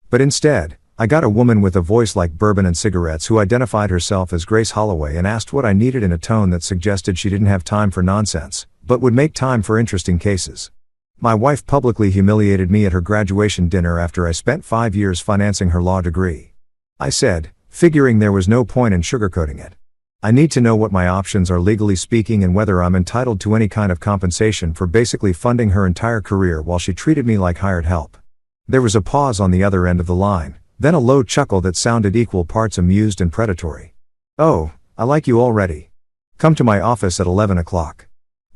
Speaker 1: But instead, I got a woman with a voice like bourbon and cigarettes who identified herself as Grace Holloway and asked what I needed in a tone that suggested she didn't have time for nonsense, but would make time for interesting cases. My wife publicly humiliated me at her graduation dinner after I spent 5 years financing her law degree. I said, figuring there was no point in sugarcoating it. I need to know what my options are legally speaking and whether I'm entitled to any kind of compensation for basically funding her entire career while she treated me like hired help. There was a pause on the other end of the line, then a low chuckle that sounded equal parts amused and predatory. "Oh, I like you already. Come to my office at 11 o'clock.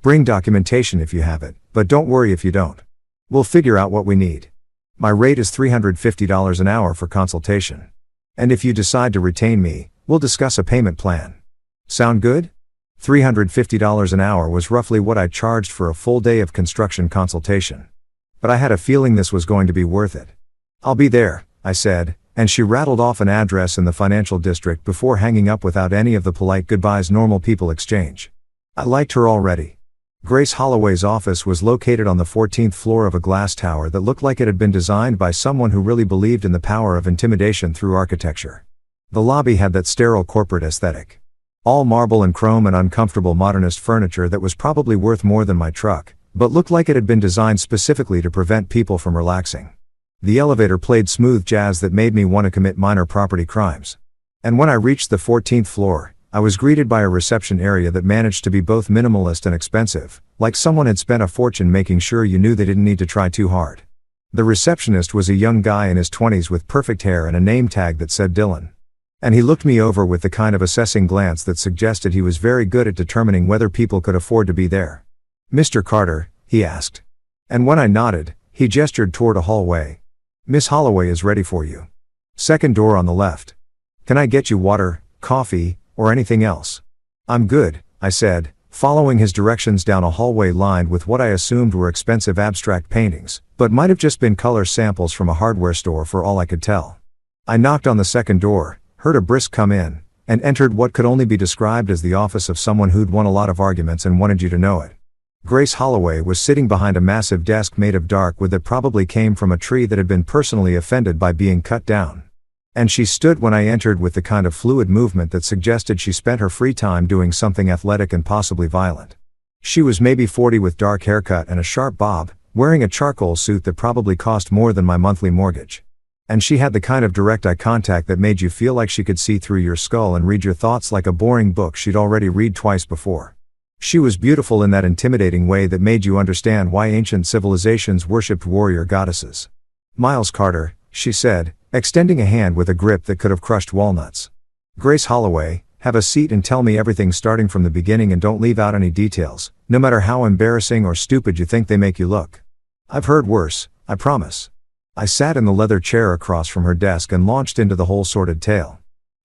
Speaker 1: Bring documentation if you have it, but don't worry if you don't. We'll figure out what we need. My rate is $350 an hour for consultation. And if you decide to retain me, we'll discuss a payment plan. Sound good?" $350 an hour was roughly what I charged for a full day of construction consultation. But I had a feeling this was going to be worth it. "I'll be there," I said, and she rattled off an address in the financial district before hanging up without any of the polite goodbyes normal people exchange. I liked her already. Grace Holloway's office was located on the 14th floor of a glass tower that looked like it had been designed by someone who really believed in the power of intimidation through architecture. The lobby had that sterile corporate aesthetic. All marble and chrome and uncomfortable modernist furniture that was probably worth more than my truck, but looked like it had been designed specifically to prevent people from relaxing. The elevator played smooth jazz that made me want to commit minor property crimes. And when I reached the 14th floor, I was greeted by a reception area that managed to be both minimalist and expensive, like someone had spent a fortune making sure you knew they didn't need to try too hard. The receptionist was a young guy in his 20s with perfect hair and a name tag that said Dylan. And he looked me over with the kind of assessing glance that suggested he was very good at determining whether people could afford to be there. "Mr. Carter?" he asked. And when I nodded, he gestured toward a hallway. "Miss Holloway is ready for you. Second door on the left. Can I get you water, coffee, or anything else?" "I'm good," I said, following his directions down a hallway lined with what I assumed were expensive abstract paintings, but might have just been color samples from a hardware store for all I could tell. I knocked on the second door, heard a brisk come in, and entered what could only be described as the office of someone who'd won a lot of arguments and wanted you to know it. Grace Holloway was sitting behind a massive desk made of dark wood that probably came from a tree that had been personally offended by being cut down. And she stood when I entered with the kind of fluid movement that suggested she spent her free time doing something athletic and possibly violent. She was maybe 40 with dark haircut and a sharp bob, wearing a charcoal suit that probably cost more than my monthly mortgage. And she had the kind of direct eye contact that made you feel like she could see through your skull and read your thoughts like a boring book she'd already read twice before. She was beautiful in that intimidating way that made you understand why ancient civilizations worshipped warrior goddesses. "Miles Carter," she said, extending a hand with a grip that could have crushed walnuts. "Grace Holloway, have a seat and tell me everything starting from the beginning and don't leave out any details, no matter how embarrassing or stupid you think they make you look. I've heard worse, I promise." I sat in the leather chair across from her desk and launched into the whole sordid tale.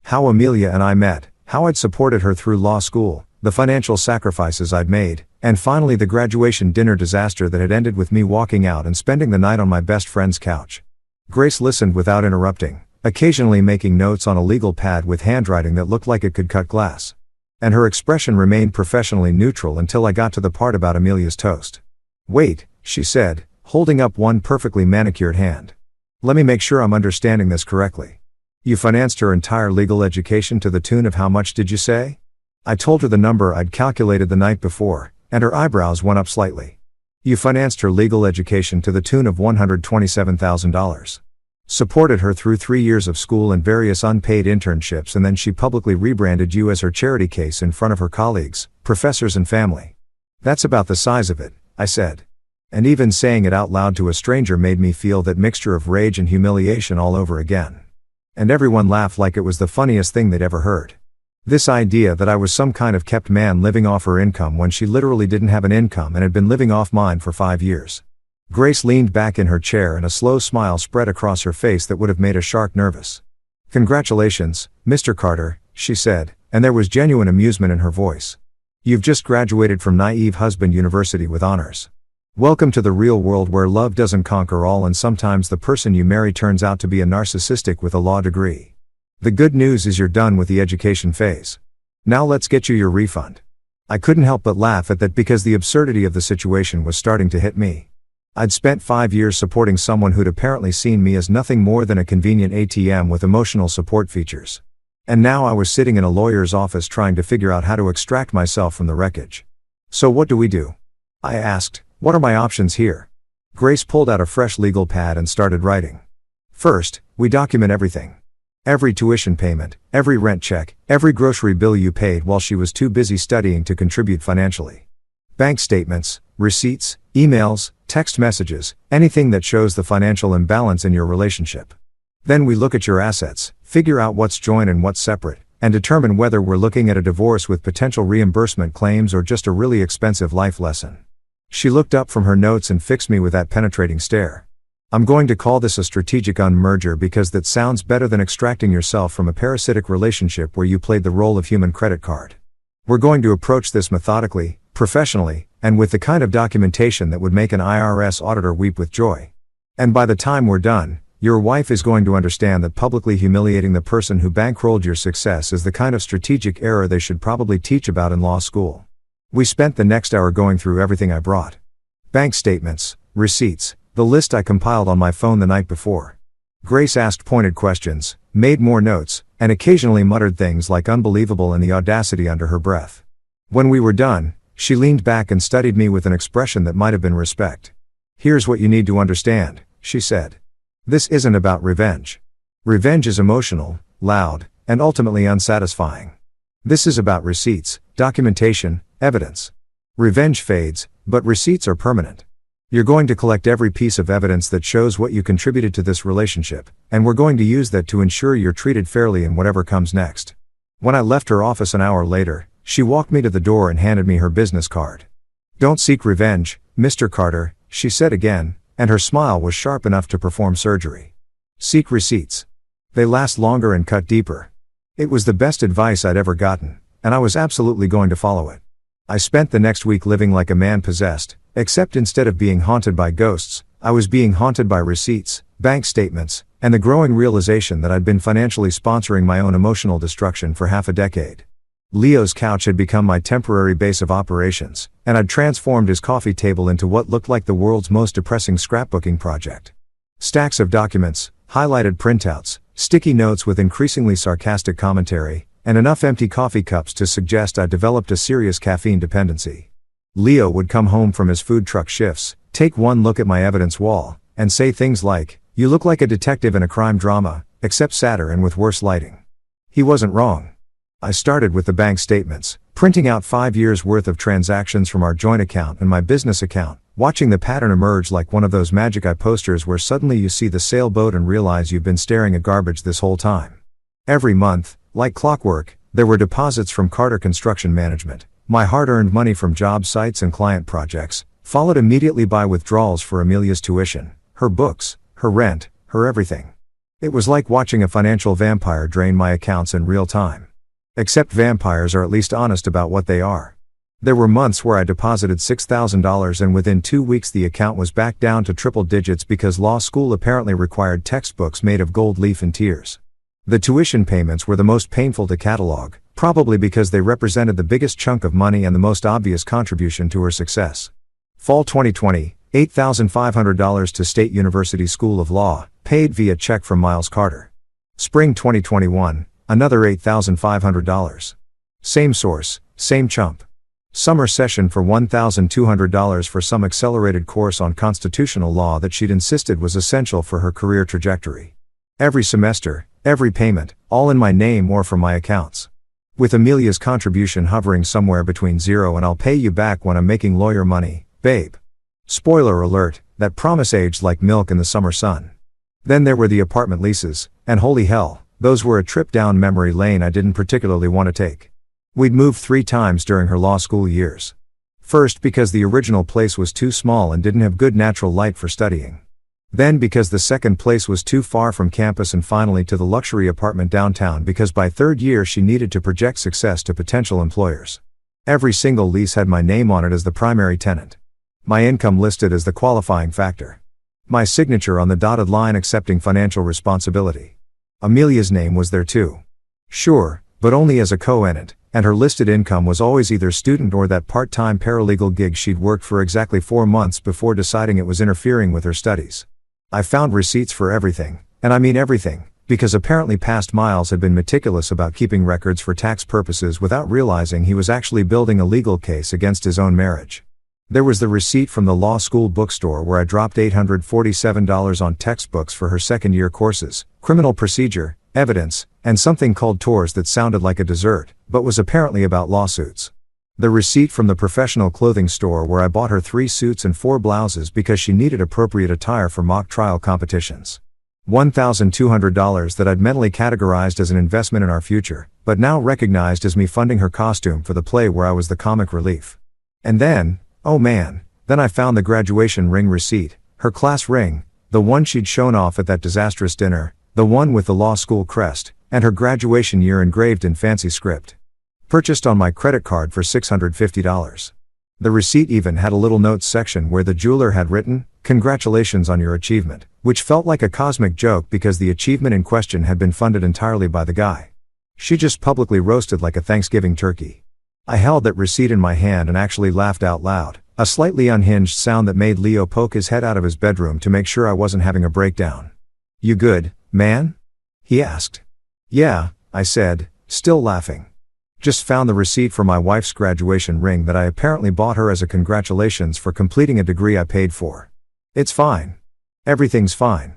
Speaker 1: How Amelia and I met, how I'd supported her through law school, the financial sacrifices I'd made, and finally the graduation dinner disaster that had ended with me walking out and spending the night on my best friend's couch. Grace listened without interrupting, occasionally making notes on a legal pad with handwriting that looked like it could cut glass. And her expression remained professionally neutral until I got to the part about Amelia's toast. "Wait," she said, holding up one perfectly manicured hand. "Let me make sure I'm understanding this correctly. You financed her entire legal education to the tune of how much did you say?" I told her the number I'd calculated the night before, and her eyebrows went up slightly. "You financed her legal education to the tune of $127,000. Supported her through 3 years of school and various unpaid internships, and then she publicly rebranded you as her charity case in front of her colleagues, professors and family. That's about the size of it," I said. And even saying it out loud to a stranger made me feel that mixture of rage and humiliation all over again. And everyone laughed like it was the funniest thing they'd ever heard. This idea that I was some kind of kept man living off her income when she literally didn't have an income and had been living off mine for 5 years. Grace leaned back in her chair and a slow smile spread across her face that would have made a shark nervous. "Congratulations, Mr. Carter," she said, and there was genuine amusement in her voice. "You've just graduated from Naive Husband University with honors. Welcome to the real world where love doesn't conquer all and sometimes the person you marry turns out to be a narcissistic with a law degree. The good news is you're done with the education phase. Now let's get you your refund. I couldn't help but laugh at that because the absurdity of the situation was starting to hit me. I'd spent 5 years supporting someone who'd apparently seen me as nothing more than a convenient ATM with emotional support features. And now I was sitting in a lawyer's office trying to figure out how to extract myself from the wreckage. So what do we do? I asked. What are my options here? Grace pulled out a fresh legal pad and started writing. First, we document everything. Every tuition payment, every rent check, every grocery bill you paid while she was too busy studying to contribute financially. Bank statements, receipts, emails, text messages, anything that shows the financial imbalance in your relationship. Then we look at your assets, figure out what's joint and what's separate, and determine whether we're looking at a divorce with potential reimbursement claims or just a really expensive life lesson. She looked up from her notes and fixed me with that penetrating stare. I'm going to call this a strategic unmerger because that sounds better than extracting yourself from a parasitic relationship where you played the role of human credit card. We're going to approach this methodically, professionally, and with the kind of documentation that would make an IRS auditor weep with joy. And by the time we're done, your wife is going to understand that publicly humiliating the person who bankrolled your success is the kind of strategic error they should probably teach about in law school. We spent the next hour going through everything I brought. Bank statements, receipts, the list I compiled on my phone the night before. Grace asked pointed questions, made more notes, and occasionally muttered things like unbelievable and the audacity under her breath. When we were done, she leaned back and studied me with an expression that might have been respect. Here's what you need to understand, she said. This isn't about revenge. Revenge is emotional, loud, and ultimately unsatisfying. This is about receipts, documentation, evidence. Revenge fades, but receipts are permanent. You're going to collect every piece of evidence that shows what you contributed to this relationship, and we're going to use that to ensure you're treated fairly in whatever comes next. When I left her office an hour later, she walked me to the door and handed me her business card. Don't seek revenge, Mr. Carter, she said again, and her smile was sharp enough to perform surgery. Seek receipts. They last longer and cut deeper. It was the best advice I'd ever gotten, and I was absolutely going to follow it. I spent the next week living like a man possessed, except instead of being haunted by ghosts, I was being haunted by receipts, bank statements, and the growing realization that I'd been financially sponsoring my own emotional destruction for half a decade. Leo's couch had become my temporary base of operations, and I'd transformed his coffee table into what looked like the world's most depressing scrapbooking project. Stacks of documents, highlighted printouts, sticky notes with increasingly sarcastic commentary, and enough empty coffee cups to suggest I'd developed a serious caffeine dependency. Leo would come home from his food truck shifts, take one look at my evidence wall, and say things like, "You look like a detective in a crime drama, except sadder and with worse lighting." He wasn't wrong. I started with the bank statements, printing out 5 years' worth of transactions from our joint account and my business account, watching the pattern emerge like one of those Magic Eye posters where suddenly you see the sailboat and realize you've been staring at garbage this whole time. Every month, like clockwork, there were deposits from Carter Construction Management, my hard-earned money from job sites and client projects, followed immediately by withdrawals for Amelia's tuition, her books, her rent, her everything. It was like watching a financial vampire drain my accounts in real time. Except vampires are at least honest about what they are. There were months where I deposited $6,000 and within 2 weeks the account was back down to triple digits because law school apparently required textbooks made of gold leaf and tears. The tuition payments were the most painful to catalog, probably because they represented the biggest chunk of money and the most obvious contribution to her success. Fall 2020, $8,500 to State University School of Law, paid via check from Miles Carter. Spring 2021, another $8,500. Same source, same chump. Summer session for $1,200 for some accelerated course on constitutional law that she'd insisted was essential for her career trajectory. Every semester, every payment, all in my name or from my accounts. With Amelia's contribution hovering somewhere between zero and "I'll pay you back when I'm making lawyer money, babe." Spoiler alert, that promise aged like milk in the summer sun. Then there were the apartment leases, and holy hell, those were a trip down memory lane I didn't particularly want to take. We'd moved 3 times during her law school years. First because the original place was too small and didn't have good natural light for studying. Then because the second place was too far from campus, and finally to the luxury apartment downtown because by 3rd year she needed to project success to potential employers. Every single lease had my name on it as the primary tenant. My income listed as the qualifying factor. My signature on the dotted line accepting financial responsibility. Amelia's name was there too. Sure, but only as a co-tenant, and her listed income was always either student or that part-time paralegal gig she'd worked for exactly 4 months before deciding it was interfering with her studies. I found receipts for everything, and I mean everything, because apparently past Miles had been meticulous about keeping records for tax purposes without realizing he was actually building a legal case against his own marriage. There was the receipt from the law school bookstore where I dropped $847 on textbooks for her second-year courses, criminal procedure, evidence, and something called tours that sounded like a dessert, but was apparently about lawsuits. The receipt from the professional clothing store where I bought her 3 suits and 4 blouses because she needed appropriate attire for mock trial competitions. $1,200 that I'd mentally categorized as an investment in our future, but now recognized as me funding her costume for the play where I was the comic relief. And then, oh man, then I found the graduation ring receipt, her class ring, the one she'd shown off at that disastrous dinner, the one with the law school crest, and her graduation year engraved in fancy script. Purchased on my credit card for $650. The receipt even had a little notes section where the jeweler had written, "Congratulations on your achievement," which felt like a cosmic joke because the achievement in question had been funded entirely by the guy she just publicly roasted like a Thanksgiving turkey. I held that receipt in my hand and actually laughed out loud, a slightly unhinged sound that made Leo poke his head out of his bedroom to make sure I wasn't having a breakdown. "You good, man?" he asked. "Yeah," I said, still laughing. Just found the receipt for my wife's graduation ring that I apparently bought her as a congratulations for completing a degree I paid for. It's fine. Everything's fine.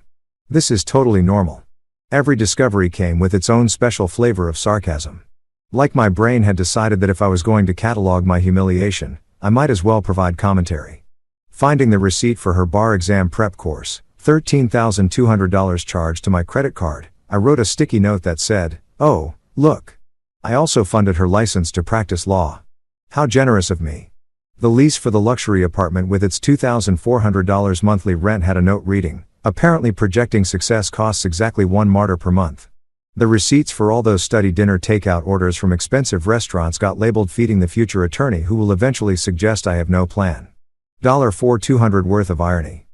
Speaker 1: This is totally normal. Every discovery came with its own special flavor of sarcasm. Like my brain had decided that if I was going to catalog my humiliation, I might as well provide commentary. Finding the receipt for her bar exam prep course, $13,200 charged to my credit card, I wrote a sticky note that said, "Oh, look. I also funded her license to practice law. How generous of me." The lease for the luxury apartment with its $2,400 monthly rent had a note reading, apparently projecting success costs exactly 1 martyr per month. The receipts for all those study dinner takeout orders from expensive restaurants got labeled feeding the future attorney who will eventually suggest I have no plan. $4,200 worth of irony.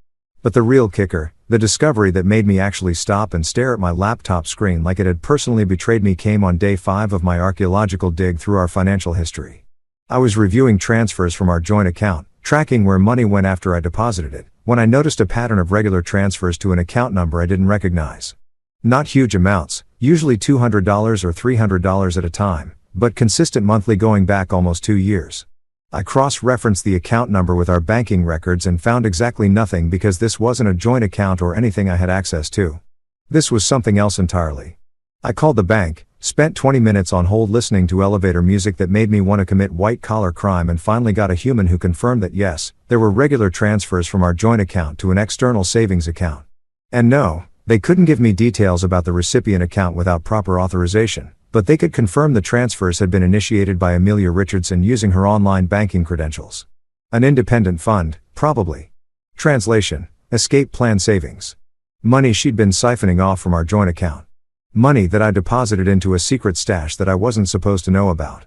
Speaker 1: But the real kicker, the discovery that made me actually stop and stare at my laptop screen like it had personally betrayed me, came on day 5 of my archaeological dig through our financial history. I was reviewing transfers from our joint account, tracking where money went after I deposited it, when I noticed a pattern of regular transfers to an account number I didn't recognize. Not huge amounts, usually $200 or $300 at a time, but consistent monthly going back almost 2 years. I cross-referenced the account number with our banking records and found exactly nothing because this wasn't a joint account or anything I had access to. This was something else entirely. I called the bank, spent 20 minutes on hold listening to elevator music that made me want to commit white-collar crime, and finally got a human who confirmed that yes, there were regular transfers from our joint account to an external savings account. And no, they couldn't give me details about the recipient account without proper authorization, but they could confirm the transfers had been initiated by Amelia Richardson using her online banking credentials. An independent fund, probably. Translation: escape plan savings. Money she'd been siphoning off from our joint account. Money that I deposited into a secret stash that I wasn't supposed to know about.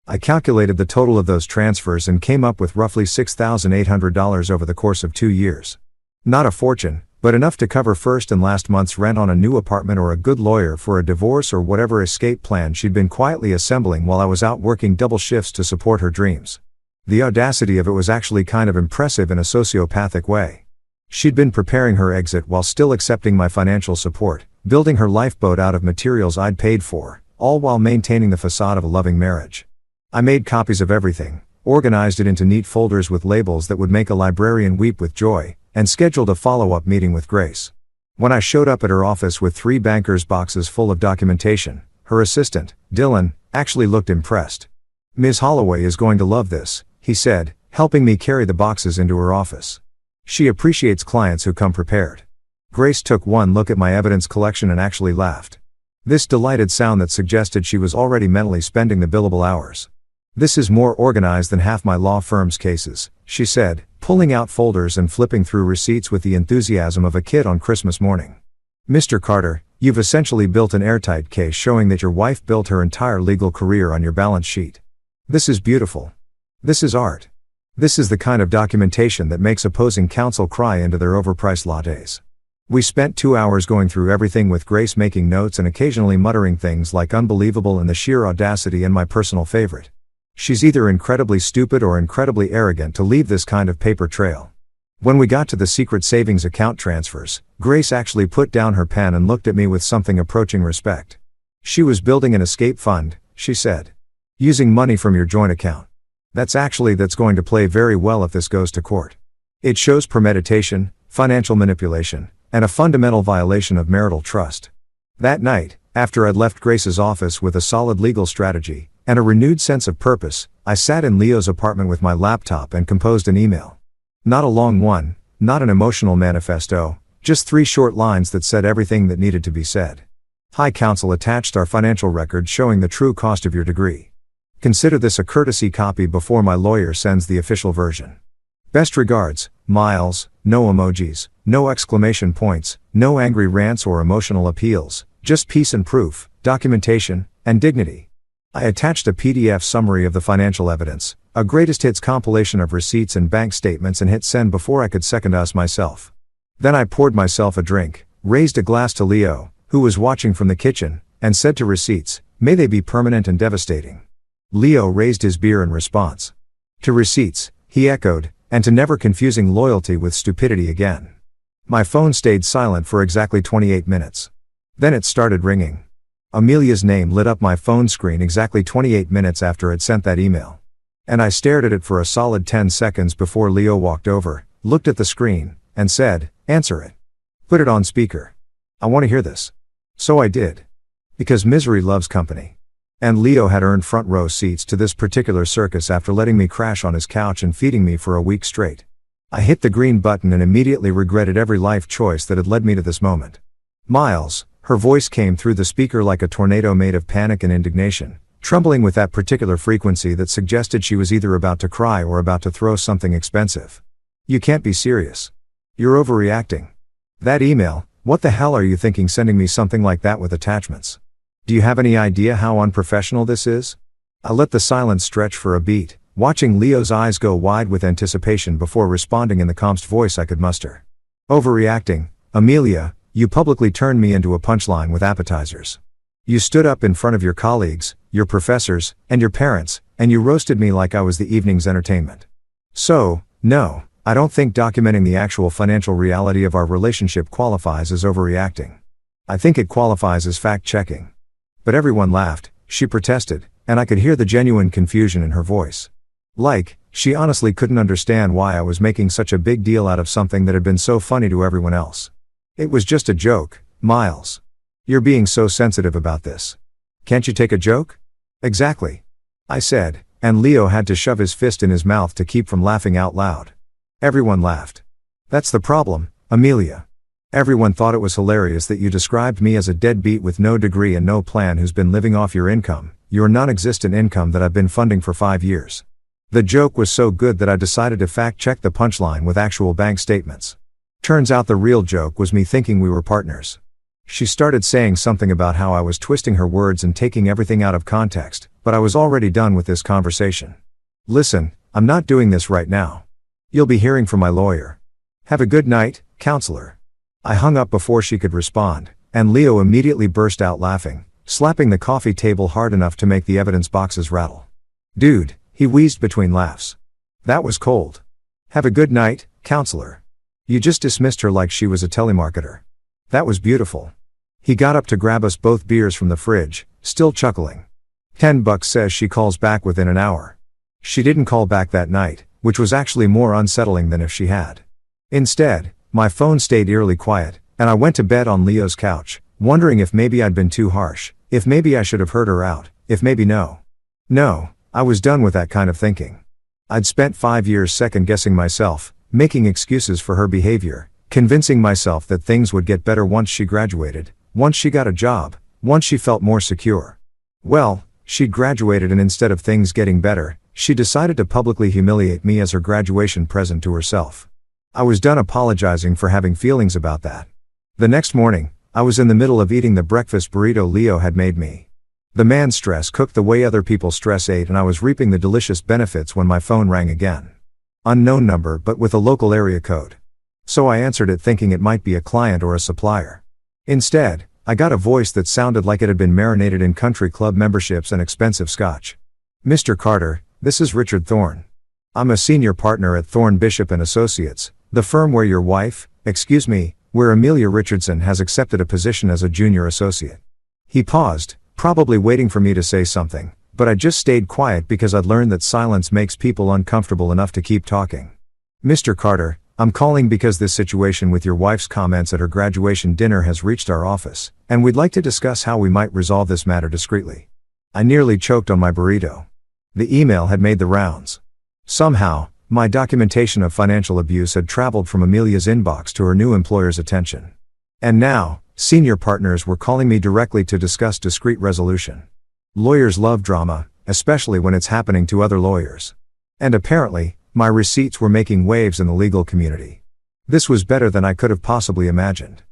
Speaker 1: I calculated the total of those transfers and came up with roughly $6,800 over the course of 2 years. Not a fortune, but enough to cover first and last month's rent on a new apartment or a good lawyer for a divorce or whatever escape plan she'd been quietly assembling while I was out working double shifts to support her dreams. The audacity of it was actually kind of impressive in a sociopathic way. She'd been preparing her exit while still accepting my financial support, building her lifeboat out of materials I'd paid for, all while maintaining the facade of a loving marriage. I made copies of everything, organized it into neat folders with labels that would make a librarian weep with joy, and scheduled a follow-up meeting with Grace. When I showed up at her office with 3 bankers' boxes full of documentation, her assistant, Dylan, actually looked impressed. "Ms. Holloway is going to love this," he said, helping me carry the boxes into her office. "She appreciates clients who come prepared." Grace took one look at my evidence collection and actually laughed. This delighted sound that suggested she was already mentally spending the billable hours. "This is more organized than half my law firm's cases," she said, pulling out folders and flipping through receipts with the enthusiasm of a kid on Christmas morning. "Mr. Carter, you've essentially built an airtight case showing that your wife built her entire legal career on your balance sheet. This is beautiful. This is art. This is the kind of documentation that makes opposing counsel cry into their overpriced lattes. We spent 2 hours going through everything with Grace making notes and occasionally muttering things like unbelievable and the sheer audacity and my personal favorite. She's either incredibly stupid or incredibly arrogant to leave this kind of paper trail. When we got to the secret savings account transfers, Grace actually put down her pen and looked at me with something approaching respect. She was building an escape fund, she said. Using money from your joint account. That's going to play very well if this goes to court. It shows premeditation, financial manipulation, and a fundamental violation of marital trust. That night, after I'd left Grace's office with a solid legal strategy and a renewed sense of purpose, I sat in Leo's apartment with my laptop and composed an email. Not a long one, not an emotional manifesto, just 3 short lines that said everything that needed to be said. Hi counsel, attached are financial records showing the true cost of your degree. Consider this a courtesy copy before my lawyer sends the official version. Best regards, Miles. No emojis, no exclamation points, no angry rants or emotional appeals, just peace and proof, documentation, and dignity. I attached a PDF summary of the financial evidence, a greatest hits compilation of receipts and bank statements, and hit send before I could second-guess myself. Then I poured myself a drink, raised a glass to Leo, who was watching from the kitchen, and said to receipts, may they be permanent and devastating. Leo raised his beer in response. To receipts, he echoed, and to never confusing loyalty with stupidity again. My phone stayed silent for exactly 28 minutes. Then it started ringing. Amelia's name lit up my phone screen exactly 28 minutes after I'd sent that email. And I stared at it for a solid 10 seconds before Leo walked over, looked at the screen, and said, answer it. Put it on speaker. I want to hear this. So I did. Because misery loves company. And Leo had earned front row seats to this particular circus after letting me crash on his couch and feeding me for a week straight. I hit the green button and immediately regretted every life choice that had led me to this moment. Miles, her voice came through the speaker like a tornado made of panic and indignation, trembling with that particular frequency that suggested she was either about to cry or about to throw something expensive. You can't be serious. You're overreacting. That email, what the hell are you thinking sending me something like that with attachments? Do you have any idea how unprofessional this is? I let the silence stretch for a beat, watching Leo's eyes go wide with anticipation before responding in the calmest voice I could muster. Overreacting, Amelia, you publicly turned me into a punchline with appetizers. You stood up in front of your colleagues, your professors, and your parents, and you roasted me like I was the evening's entertainment. So, no, I don't think documenting the actual financial reality of our relationship qualifies as overreacting. I think it qualifies as fact-checking. But everyone laughed, she protested, and I could hear the genuine confusion in her voice. Like, she honestly couldn't understand why I was making such a big deal out of something that had been so funny to everyone else. It was just a joke, Miles. You're being so sensitive about this. Can't you take a joke? Exactly. I said, and Leo had to shove his fist in his mouth to keep from laughing out loud. Everyone laughed. That's the problem, Amelia. Everyone thought it was hilarious that you described me as a deadbeat with no degree and no plan who's been living off your income, your non-existent income that I've been funding for 5 years. The joke was so good that I decided to fact-check the punchline with actual bank statements. Turns out the real joke was me thinking we were partners. She started saying something about how I was twisting her words and taking everything out of context, but I was already done with this conversation. Listen, I'm not doing this right now. You'll be hearing from my lawyer. Have a good night, counselor. I hung up before she could respond, and Leo immediately burst out laughing, slapping the coffee table hard enough to make the evidence boxes rattle. Dude, he wheezed between laughs. That was cold. Have a good night, counselor. You just dismissed her like she was a telemarketer. That was beautiful. He got up to grab us both beers from the fridge, still chuckling. $10 says she calls back within an hour. She didn't call back that night, which was actually more unsettling than if she had. Instead, my phone stayed eerily quiet, and I went to bed on Leo's couch, wondering if maybe I'd been too harsh, if maybe I should have heard her out, if maybe no. No, I was done with that kind of thinking. I'd spent 5 years second-guessing myself, making excuses for her behavior, convincing myself that things would get better once she graduated, once she got a job, once she felt more secure. Well, she'd graduated, and instead of things getting better, she decided to publicly humiliate me as her graduation present to herself. I was done apologizing for having feelings about that. The next morning, I was in the middle of eating the breakfast burrito Leo had made me. The man's stress cooked the way other people's stress ate, and I was reaping the delicious benefits when my phone rang again. Unknown number but with a local area code. So I answered it thinking it might be a client or a supplier. Instead, I got a voice that sounded like it had been marinated in country club memberships and expensive scotch. Mr. Carter, this is Richard Thorne. I'm a senior partner at Thorne Bishop & Associates, the firm where your wife, where Amelia Richardson has accepted a position as a junior associate. He paused, probably waiting for me to say something, but I just stayed quiet because I'd learned that silence makes people uncomfortable enough to keep talking. Mr. Carter, I'm calling because this situation with your wife's comments at her graduation dinner has reached our office, and we'd like to discuss how we might resolve this matter discreetly. I nearly choked on my burrito. The email had made the rounds. Somehow, my documentation of financial abuse had traveled from Amelia's inbox to her new employer's attention. And now, senior partners were calling me directly to discuss discreet resolution. Lawyers love drama, especially when it's happening to other lawyers. And apparently, my receipts were making waves in the legal community. This was better than I could have possibly imagined.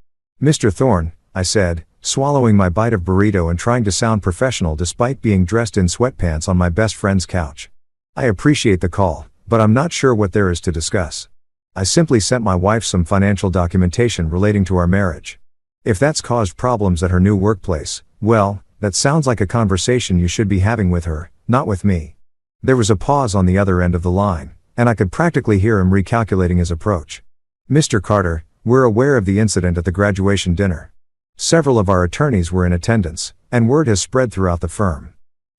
Speaker 1: Mr. Thorne, I said, swallowing my bite of burrito and trying to sound professional despite being dressed in sweatpants on my best friend's couch. I appreciate the call, but I'm not sure what there is to discuss. I simply sent my wife some financial documentation relating to our marriage. If that's caused problems at her new workplace, well, that sounds like a conversation you should be having with her, not with me. There was a pause on the other end of the line, and I could practically hear him recalculating his approach. Mr. Carter, we're aware of the incident at the graduation dinner. Several of our attorneys were in attendance, and word has spread throughout the firm.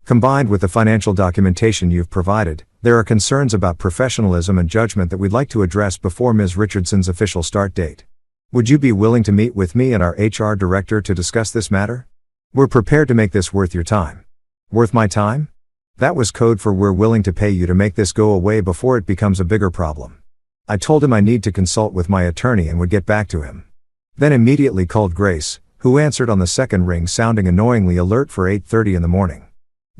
Speaker 1: Combined with the financial documentation you've provided, there are concerns about professionalism and judgment that we'd like to address before Ms. Richardson's official start date. Would you be willing to meet with me and our HR director to discuss this matter? We're prepared to make this worth your time. Worth my time? That was code for we're willing to pay you to make this go away before it becomes a bigger problem. I told him I need to consult with my attorney and would get back to him. Then immediately called Grace, who answered on the second ring sounding annoyingly alert for 8:30 in the morning.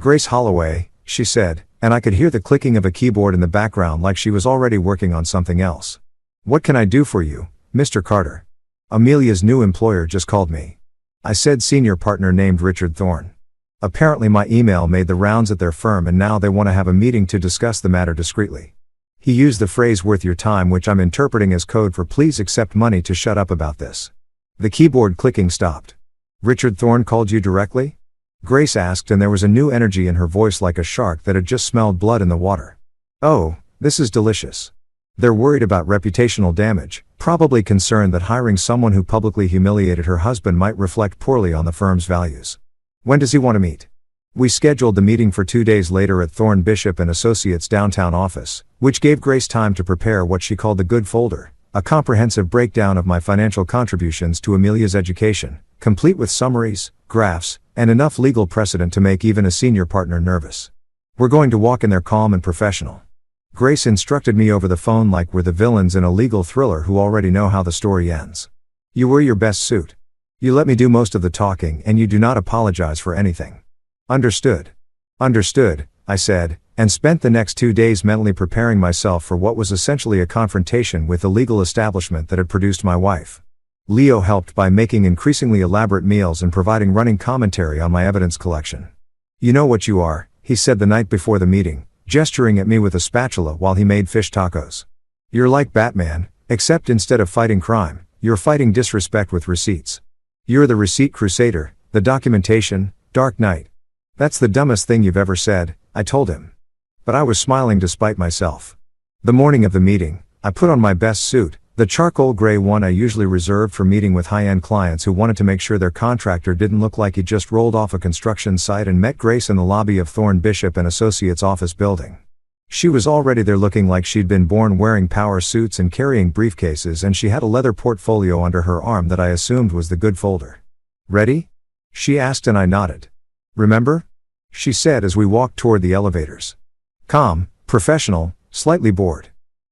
Speaker 1: Grace Holloway, she said, and I could hear the clicking of a keyboard in the background like she was already working on something else. What can I do for you, Mr. Carter? Amelia's new employer just called me. I said senior partner named Richard Thorne. Apparently my email made the rounds at their firm and now they want to have a meeting to discuss the matter discreetly. He used the phrase worth your time, which I'm interpreting as code for please accept money to shut up about this. The keyboard clicking stopped. Richard Thorne called you directly? Grace asked, and there was a new energy in her voice like a shark that had just smelled blood in the water. Oh, this is delicious. They're worried about reputational damage, probably concerned that hiring someone who publicly humiliated her husband might reflect poorly on the firm's values. When does he want to meet? We scheduled the meeting for 2 days later at Thorne Bishop & Associates' downtown office, which gave Grace time to prepare what she called the good folder, a comprehensive breakdown of my financial contributions to Amelia's education, complete with summaries, graphs, and enough legal precedent to make even a senior partner nervous. We're going to walk in there calm and professional. Grace instructed me over the phone like we're the villains in a legal thriller who already know how the story ends. You wear your best suit. You let me do most of the talking and you do not apologize for anything. Understood. Understood, I said, and spent the next 2 days mentally preparing myself for what was essentially a confrontation with the legal establishment that had produced my wife. Leo helped by making increasingly elaborate meals and providing running commentary on my evidence collection. You know what you are, he said the night before the meeting, gesturing at me with a spatula while he made fish tacos. You're like Batman, except instead of fighting crime, you're fighting disrespect with receipts. You're the receipt crusader, the documentation, Dark Knight. That's the dumbest thing you've ever said, I told him. But I was smiling despite myself. The morning of the meeting, I put on my best suit, the charcoal gray one I usually reserved for meeting with high-end clients who wanted to make sure their contractor didn't look like he just rolled off a construction site, and met Grace in the lobby of Thorne Bishop & Associates' office building. She was already there looking like she'd been born wearing power suits and carrying briefcases, and she had a leather portfolio under her arm that I assumed was the good folder. Ready? She asked and I nodded. Remember? She said as we walked toward the elevators. Calm, professional, slightly bored.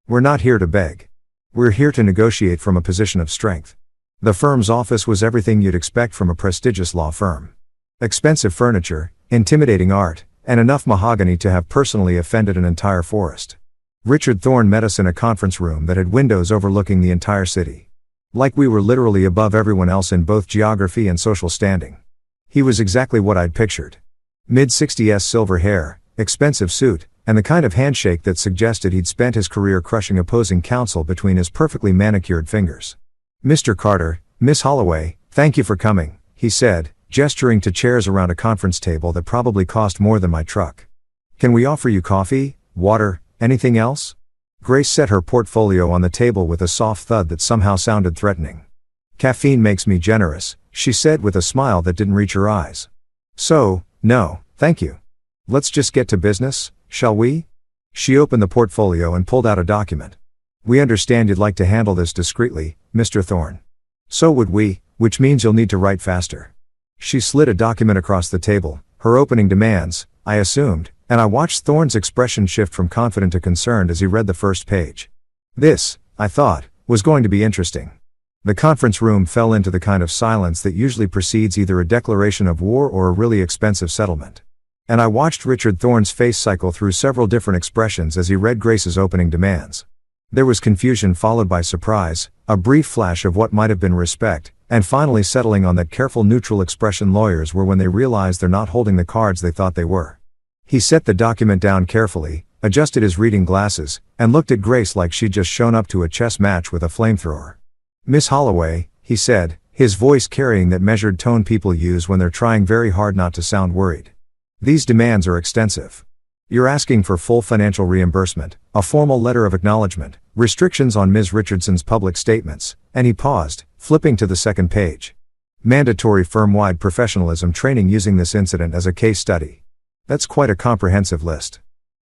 Speaker 1: We're not here to beg. We're here to negotiate from a position of strength. The firm's office was everything you'd expect from a prestigious law firm. Expensive furniture, intimidating art, and enough mahogany to have personally offended an entire forest. Richard Thorne met us in a conference room that had windows overlooking the entire city. Like we were literally above everyone else in both geography and social standing. He was exactly what I'd pictured. Mid-60s silver hair, expensive suit, and the kind of handshake that suggested he'd spent his career crushing opposing counsel between his perfectly manicured fingers. "Mr. Carter, Miss Holloway, thank you for coming," he said, gesturing to chairs around a conference table that probably cost more than my truck. "Can we offer you coffee, water, anything else?" Grace set her portfolio on the table with a soft thud that somehow sounded threatening. "Caffeine makes me generous," she said with a smile that didn't reach her eyes. "So, no, thank you. Let's just get to business, shall we?" She opened the portfolio and pulled out a document. "We understand you'd like to handle this discreetly, Mr. Thorne. So would we, which means you'll need to write faster." She slid a document across the table, her opening demands, I assumed, and I watched Thorne's expression shift from confident to concerned as he read the first page. This, I thought, was going to be interesting. The conference room fell into the kind of silence that usually precedes either a declaration of war or a really expensive settlement. And I watched Richard Thorne's face cycle through several different expressions as he read Grace's opening demands. There was confusion followed by surprise, a brief flash of what might have been respect, and finally settling on that careful neutral expression lawyers were when they realized they're not holding the cards they thought they were. He set the document down carefully, adjusted his reading glasses, and looked at Grace like she'd just shown up to a chess match with a flamethrower. "Miss Holloway," he said, his voice carrying that measured tone people use when they're trying very hard not to sound worried. "These demands are extensive. You're asking for full financial reimbursement, a formal letter of acknowledgement, restrictions on Ms. Richardson's public statements," and he paused, flipping to the second page. "Mandatory firm-wide professionalism training using this incident as a case study." That's quite a comprehensive list.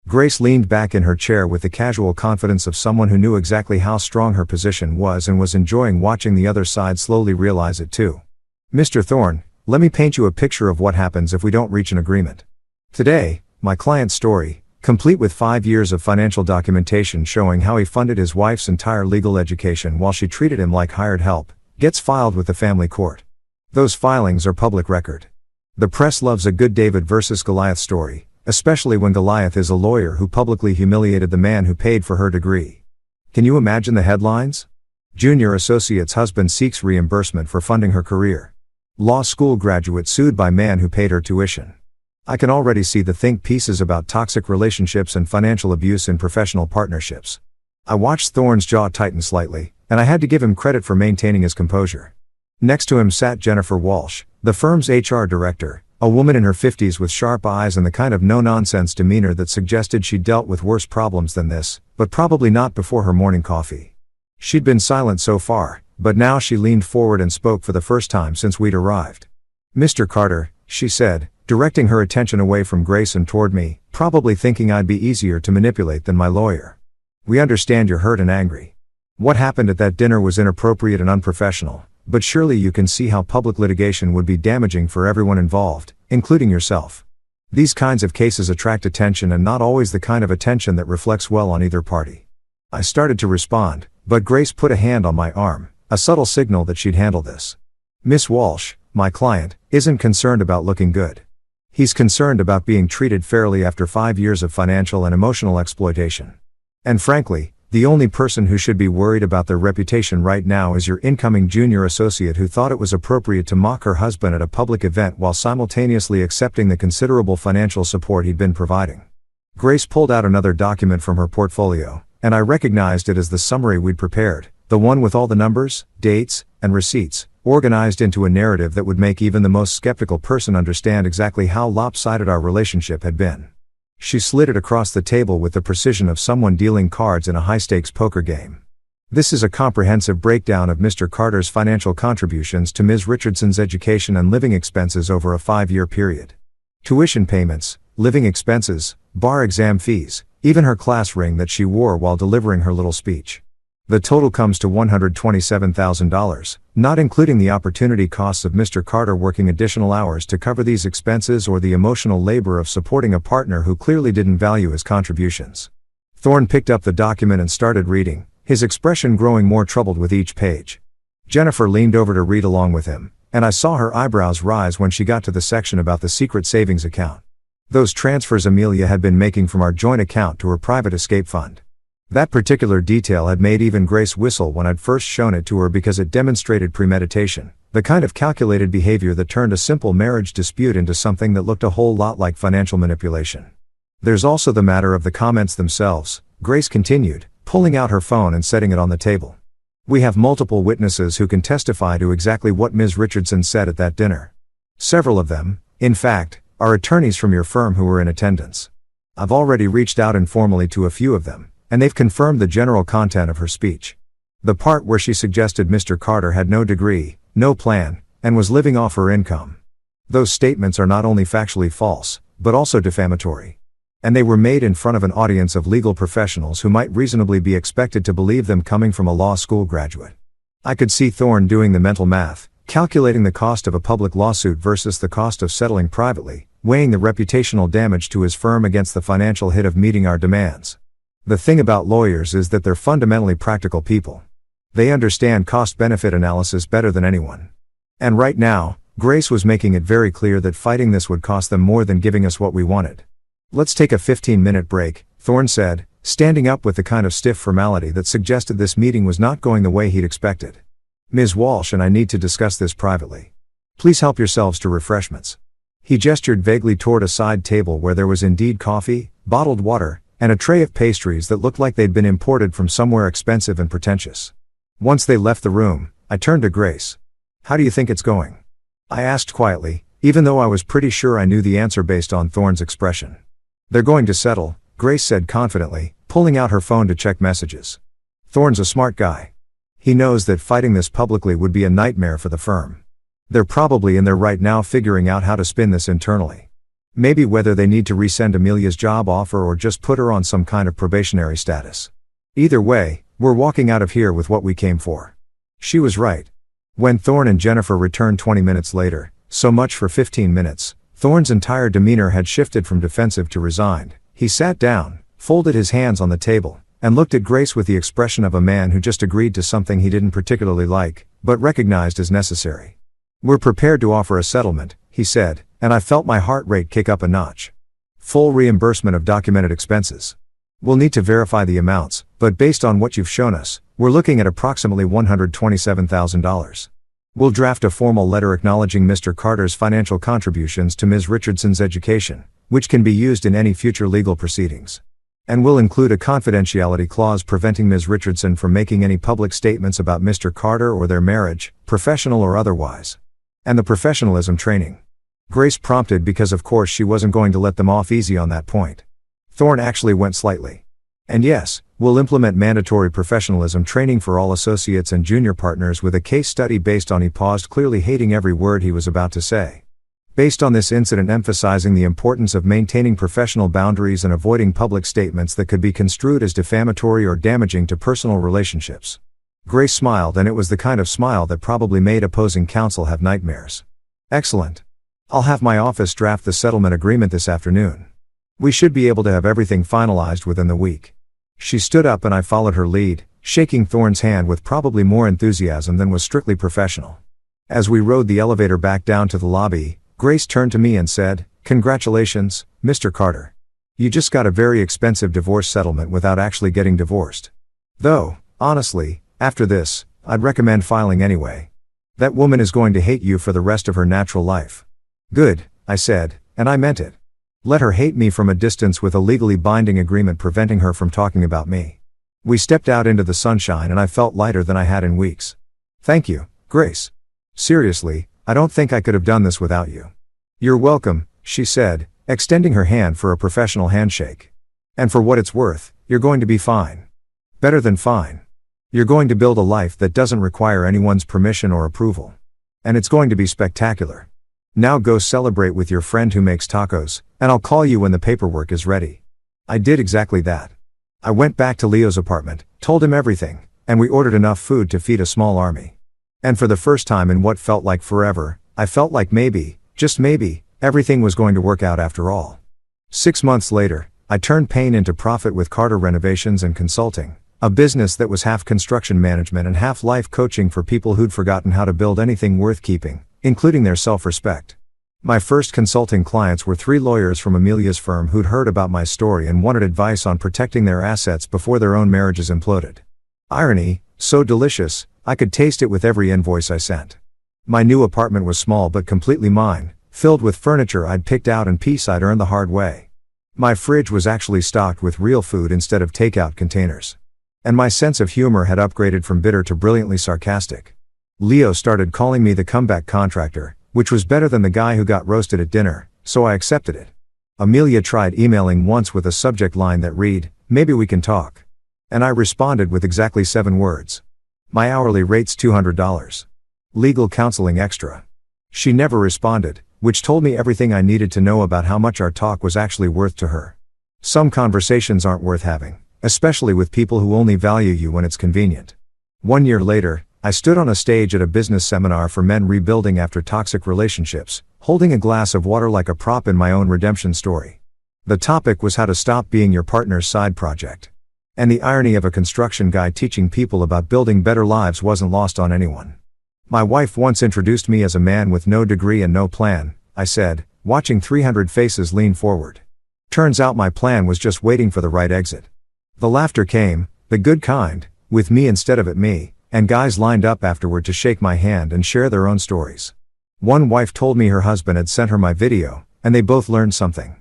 Speaker 1: Grace leaned back in her chair with the casual confidence of someone who knew exactly how strong her position was and was enjoying watching the other side slowly realize it too. "Mr. Thorne, let me paint you a picture of what happens if we don't reach an agreement. Today, my client's story, complete with 5 years of financial documentation showing how he funded his wife's entire legal education while she treated him like hired help, gets filed with the family court. Those filings are public record. The press loves a good David versus Goliath story, especially when Goliath is a lawyer who publicly humiliated the man who paid for her degree. Can you imagine the headlines? Junior associate's husband seeks reimbursement for funding her career. Law school graduate sued by man who paid her tuition. I can already see the think pieces about toxic relationships and financial abuse in professional partnerships. I watched Thorne's jaw tighten slightly, and I had to give him credit for maintaining his composure. Next to him sat Jennifer Walsh, the firm's HR director, a woman in her 50s with sharp eyes and the kind of no-nonsense demeanor that suggested she'd dealt with worse problems than this, but probably not before her morning coffee. She'd been silent so far, but now she leaned forward and spoke for the first time since we'd arrived. "Mr. Carter," she said, directing her attention away from Grace and toward me, probably thinking I'd be easier to manipulate than my lawyer. "We understand you're hurt and angry. What happened at that dinner was inappropriate and unprofessional, but surely you can see how public litigation would be damaging for everyone involved, including yourself. These kinds of cases attract attention and not always the kind of attention that reflects well on either party." I started to respond, but Grace put a hand on my arm, a subtle signal that she'd handle this. "Miss Walsh, my client, isn't concerned about looking good. He's concerned about being treated fairly after 5 years of financial and emotional exploitation. And frankly, the only person who should be worried about their reputation right now is your incoming junior associate who thought it was appropriate to mock her husband at a public event while simultaneously accepting the considerable financial support he'd been providing." Grace pulled out another document from her portfolio, and I recognized it as the summary we'd prepared, the one with all the numbers, dates, and receipts, organized into a narrative that would make even the most skeptical person understand exactly how lopsided our relationship had been. She slid it across the table with the precision of someone dealing cards in a high-stakes poker game. "This is a comprehensive breakdown of Mr. Carter's financial contributions to Ms. Richardson's education and living expenses over a 5-year period. Tuition payments, living expenses, bar exam fees, even her class ring that she wore while delivering her little speech. The total comes to $127,000, not including the opportunity costs of Mr. Carter working additional hours to cover these expenses or the emotional labor of supporting a partner who clearly didn't value his contributions." Thorne picked up the document and started reading, his expression growing more troubled with each page. Jennifer leaned over to read along with him, and I saw her eyebrows rise when she got to the section about the secret savings account. Those transfers Amelia had been making from our joint account to her private escape fund. That particular detail had made even Grace whistle when I'd first shown it to her because it demonstrated premeditation, the kind of calculated behavior that turned a simple marriage dispute into something that looked a whole lot like financial manipulation. There's also the matter of the comments themselves, Grace continued, pulling out her phone and setting it on the table. We have multiple witnesses who can testify to exactly what Ms. Richardson said at that dinner. Several of them, in fact, are attorneys from your firm who were in attendance. I've already reached out informally to a few of them, and they've confirmed the general content of her speech. The part where she suggested Mr. Carter had no degree, no plan, and was living off her income. Those statements are not only factually false, but also defamatory. And they were made in front of an audience of legal professionals who might reasonably be expected to believe them coming from a law school graduate. I could see Thorne doing the mental math, calculating the cost of a public lawsuit versus the cost of settling privately, weighing the reputational damage to his firm against the financial hit of meeting our demands. The thing about lawyers is that they're fundamentally practical people. They understand cost-benefit analysis better than anyone. And right now, Grace was making it very clear that fighting this would cost them more than giving us what we wanted. Let's take a 15-minute break, Thorne said, standing up with the kind of stiff formality that suggested this meeting was not going the way he'd expected. Ms. Walsh and I need to discuss this privately. Please help yourselves to refreshments. He gestured vaguely toward a side table where there was indeed coffee, bottled water, and a tray of pastries that looked like they'd been imported from somewhere expensive and pretentious. Once they left the room, I turned to Grace. How do you think it's going? I asked quietly, even though I was pretty sure I knew the answer based on Thorne's expression. They're going to settle, Grace said confidently, pulling out her phone to check messages. Thorne's a smart guy. He knows that fighting this publicly would be a nightmare for the firm. They're probably in there right now figuring out how to spin this internally. Maybe whether they need to resend Amelia's job offer or just put her on some kind of probationary status. Either way, we're walking out of here with what we came for. She was right. When Thorne and Jennifer returned 20 minutes later, so much for 15 minutes, Thorne's entire demeanor had shifted from defensive to resigned. He sat down, folded his hands on the table, and looked at Grace with the expression of a man who just agreed to something he didn't particularly like, but recognized as necessary. We're prepared to offer a settlement, he said, and I felt my heart rate kick up a notch. Full reimbursement of documented expenses. We'll need to verify the amounts, but based on what you've shown us, we're looking at approximately $127,000. We'll draft a formal letter acknowledging Mr. Carter's financial contributions to Ms. Richardson's education, which can be used in any future legal proceedings. And we'll include a confidentiality clause preventing Ms. Richardson from making any public statements about Mr. Carter or their marriage, professional or otherwise. And the professionalism training. Grace prompted because of course she wasn't going to let them off easy on that point. Thorne actually went slightly. And yes, we'll implement mandatory professionalism training for all associates and junior partners with a case study based on. He paused, clearly hating every word he was about to say. Based on this incident emphasizing the importance of maintaining professional boundaries and avoiding public statements that could be construed as defamatory or damaging to personal relationships. Grace smiled, and it was the kind of smile that probably made opposing counsel have nightmares. Excellent. I'll have my office draft the settlement agreement this afternoon. We should be able to have everything finalized within the week. She stood up and I followed her lead, shaking Thorne's hand with probably more enthusiasm than was strictly professional. As we rode the elevator back down to the lobby, Grace turned to me and said, "Congratulations, Mr. Carter. You just got a very expensive divorce settlement without actually getting divorced. Though, honestly, after this, I'd recommend filing anyway. That woman is going to hate you for the rest of her natural life." "Good," I said, and I meant it. Let her hate me from a distance with a legally binding agreement preventing her from talking about me. We stepped out into the sunshine and I felt lighter than I had in weeks. "Thank you, Grace. Seriously, I don't think I could have done this without you." "You're welcome," she said, extending her hand for a professional handshake. "And for what it's worth, you're going to be fine. Better than fine. You're going to build a life that doesn't require anyone's permission or approval. And it's going to be spectacular. Now go celebrate with your friend who makes tacos, and I'll call you when the paperwork is ready." I did exactly that. I went back to Leo's apartment, told him everything, and we ordered enough food to feed a small army. And for the first time in what felt like forever, I felt like maybe, just maybe, everything was going to work out after all. 6 months later, I turned pain into profit with Carter Renovations and Consulting, a business that was half construction management and half life coaching for people who'd forgotten how to build anything worth keeping, including their self-respect. My first consulting clients were 3 lawyers from Amelia's firm who'd heard about my story and wanted advice on protecting their assets before their own marriages imploded. Irony, so delicious, I could taste it with every invoice I sent. My new apartment was small but completely mine, filled with furniture I'd picked out and peace I'd earned the hard way. My fridge was actually stocked with real food instead of takeout containers. And my sense of humor had upgraded from bitter to brilliantly sarcastic. Leo started calling me the comeback contractor, which was better than the guy who got roasted at dinner, so I accepted it. Amelia tried emailing once with a subject line that read, "Maybe we can talk." And I responded with exactly 7 words. My hourly rate's $200. Legal counseling extra. She never responded, which told me everything I needed to know about how much our talk was actually worth to her. Some conversations aren't worth having, especially with people who only value you when it's convenient. 1 year later, I stood on a stage at a business seminar for men rebuilding after toxic relationships, holding a glass of water like a prop in my own redemption story. The topic was how to stop being your partner's side project. And the irony of a construction guy teaching people about building better lives wasn't lost on anyone. My wife once introduced me as a man with no degree and no plan, I said, watching 300 faces lean forward. Turns out my plan was just waiting for the right exit. The laughter came, the good kind, with me instead of at me, and guys lined up afterward to shake my hand and share their own stories. One wife told me her husband had sent her my video, and they both learned something.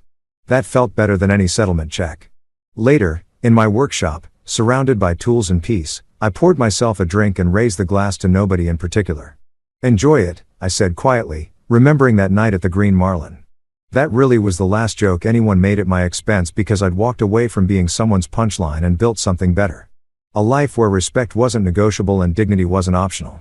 Speaker 1: That felt better than any settlement check. Later, in my workshop, surrounded by tools and peace, I poured myself a drink and raised the glass to nobody in particular. "Enjoy it," I said quietly, remembering that night at the Green Marlin. That really was the last joke anyone made at my expense because I'd walked away from being someone's punchline and built something better. A life where respect wasn't negotiable and dignity wasn't optional.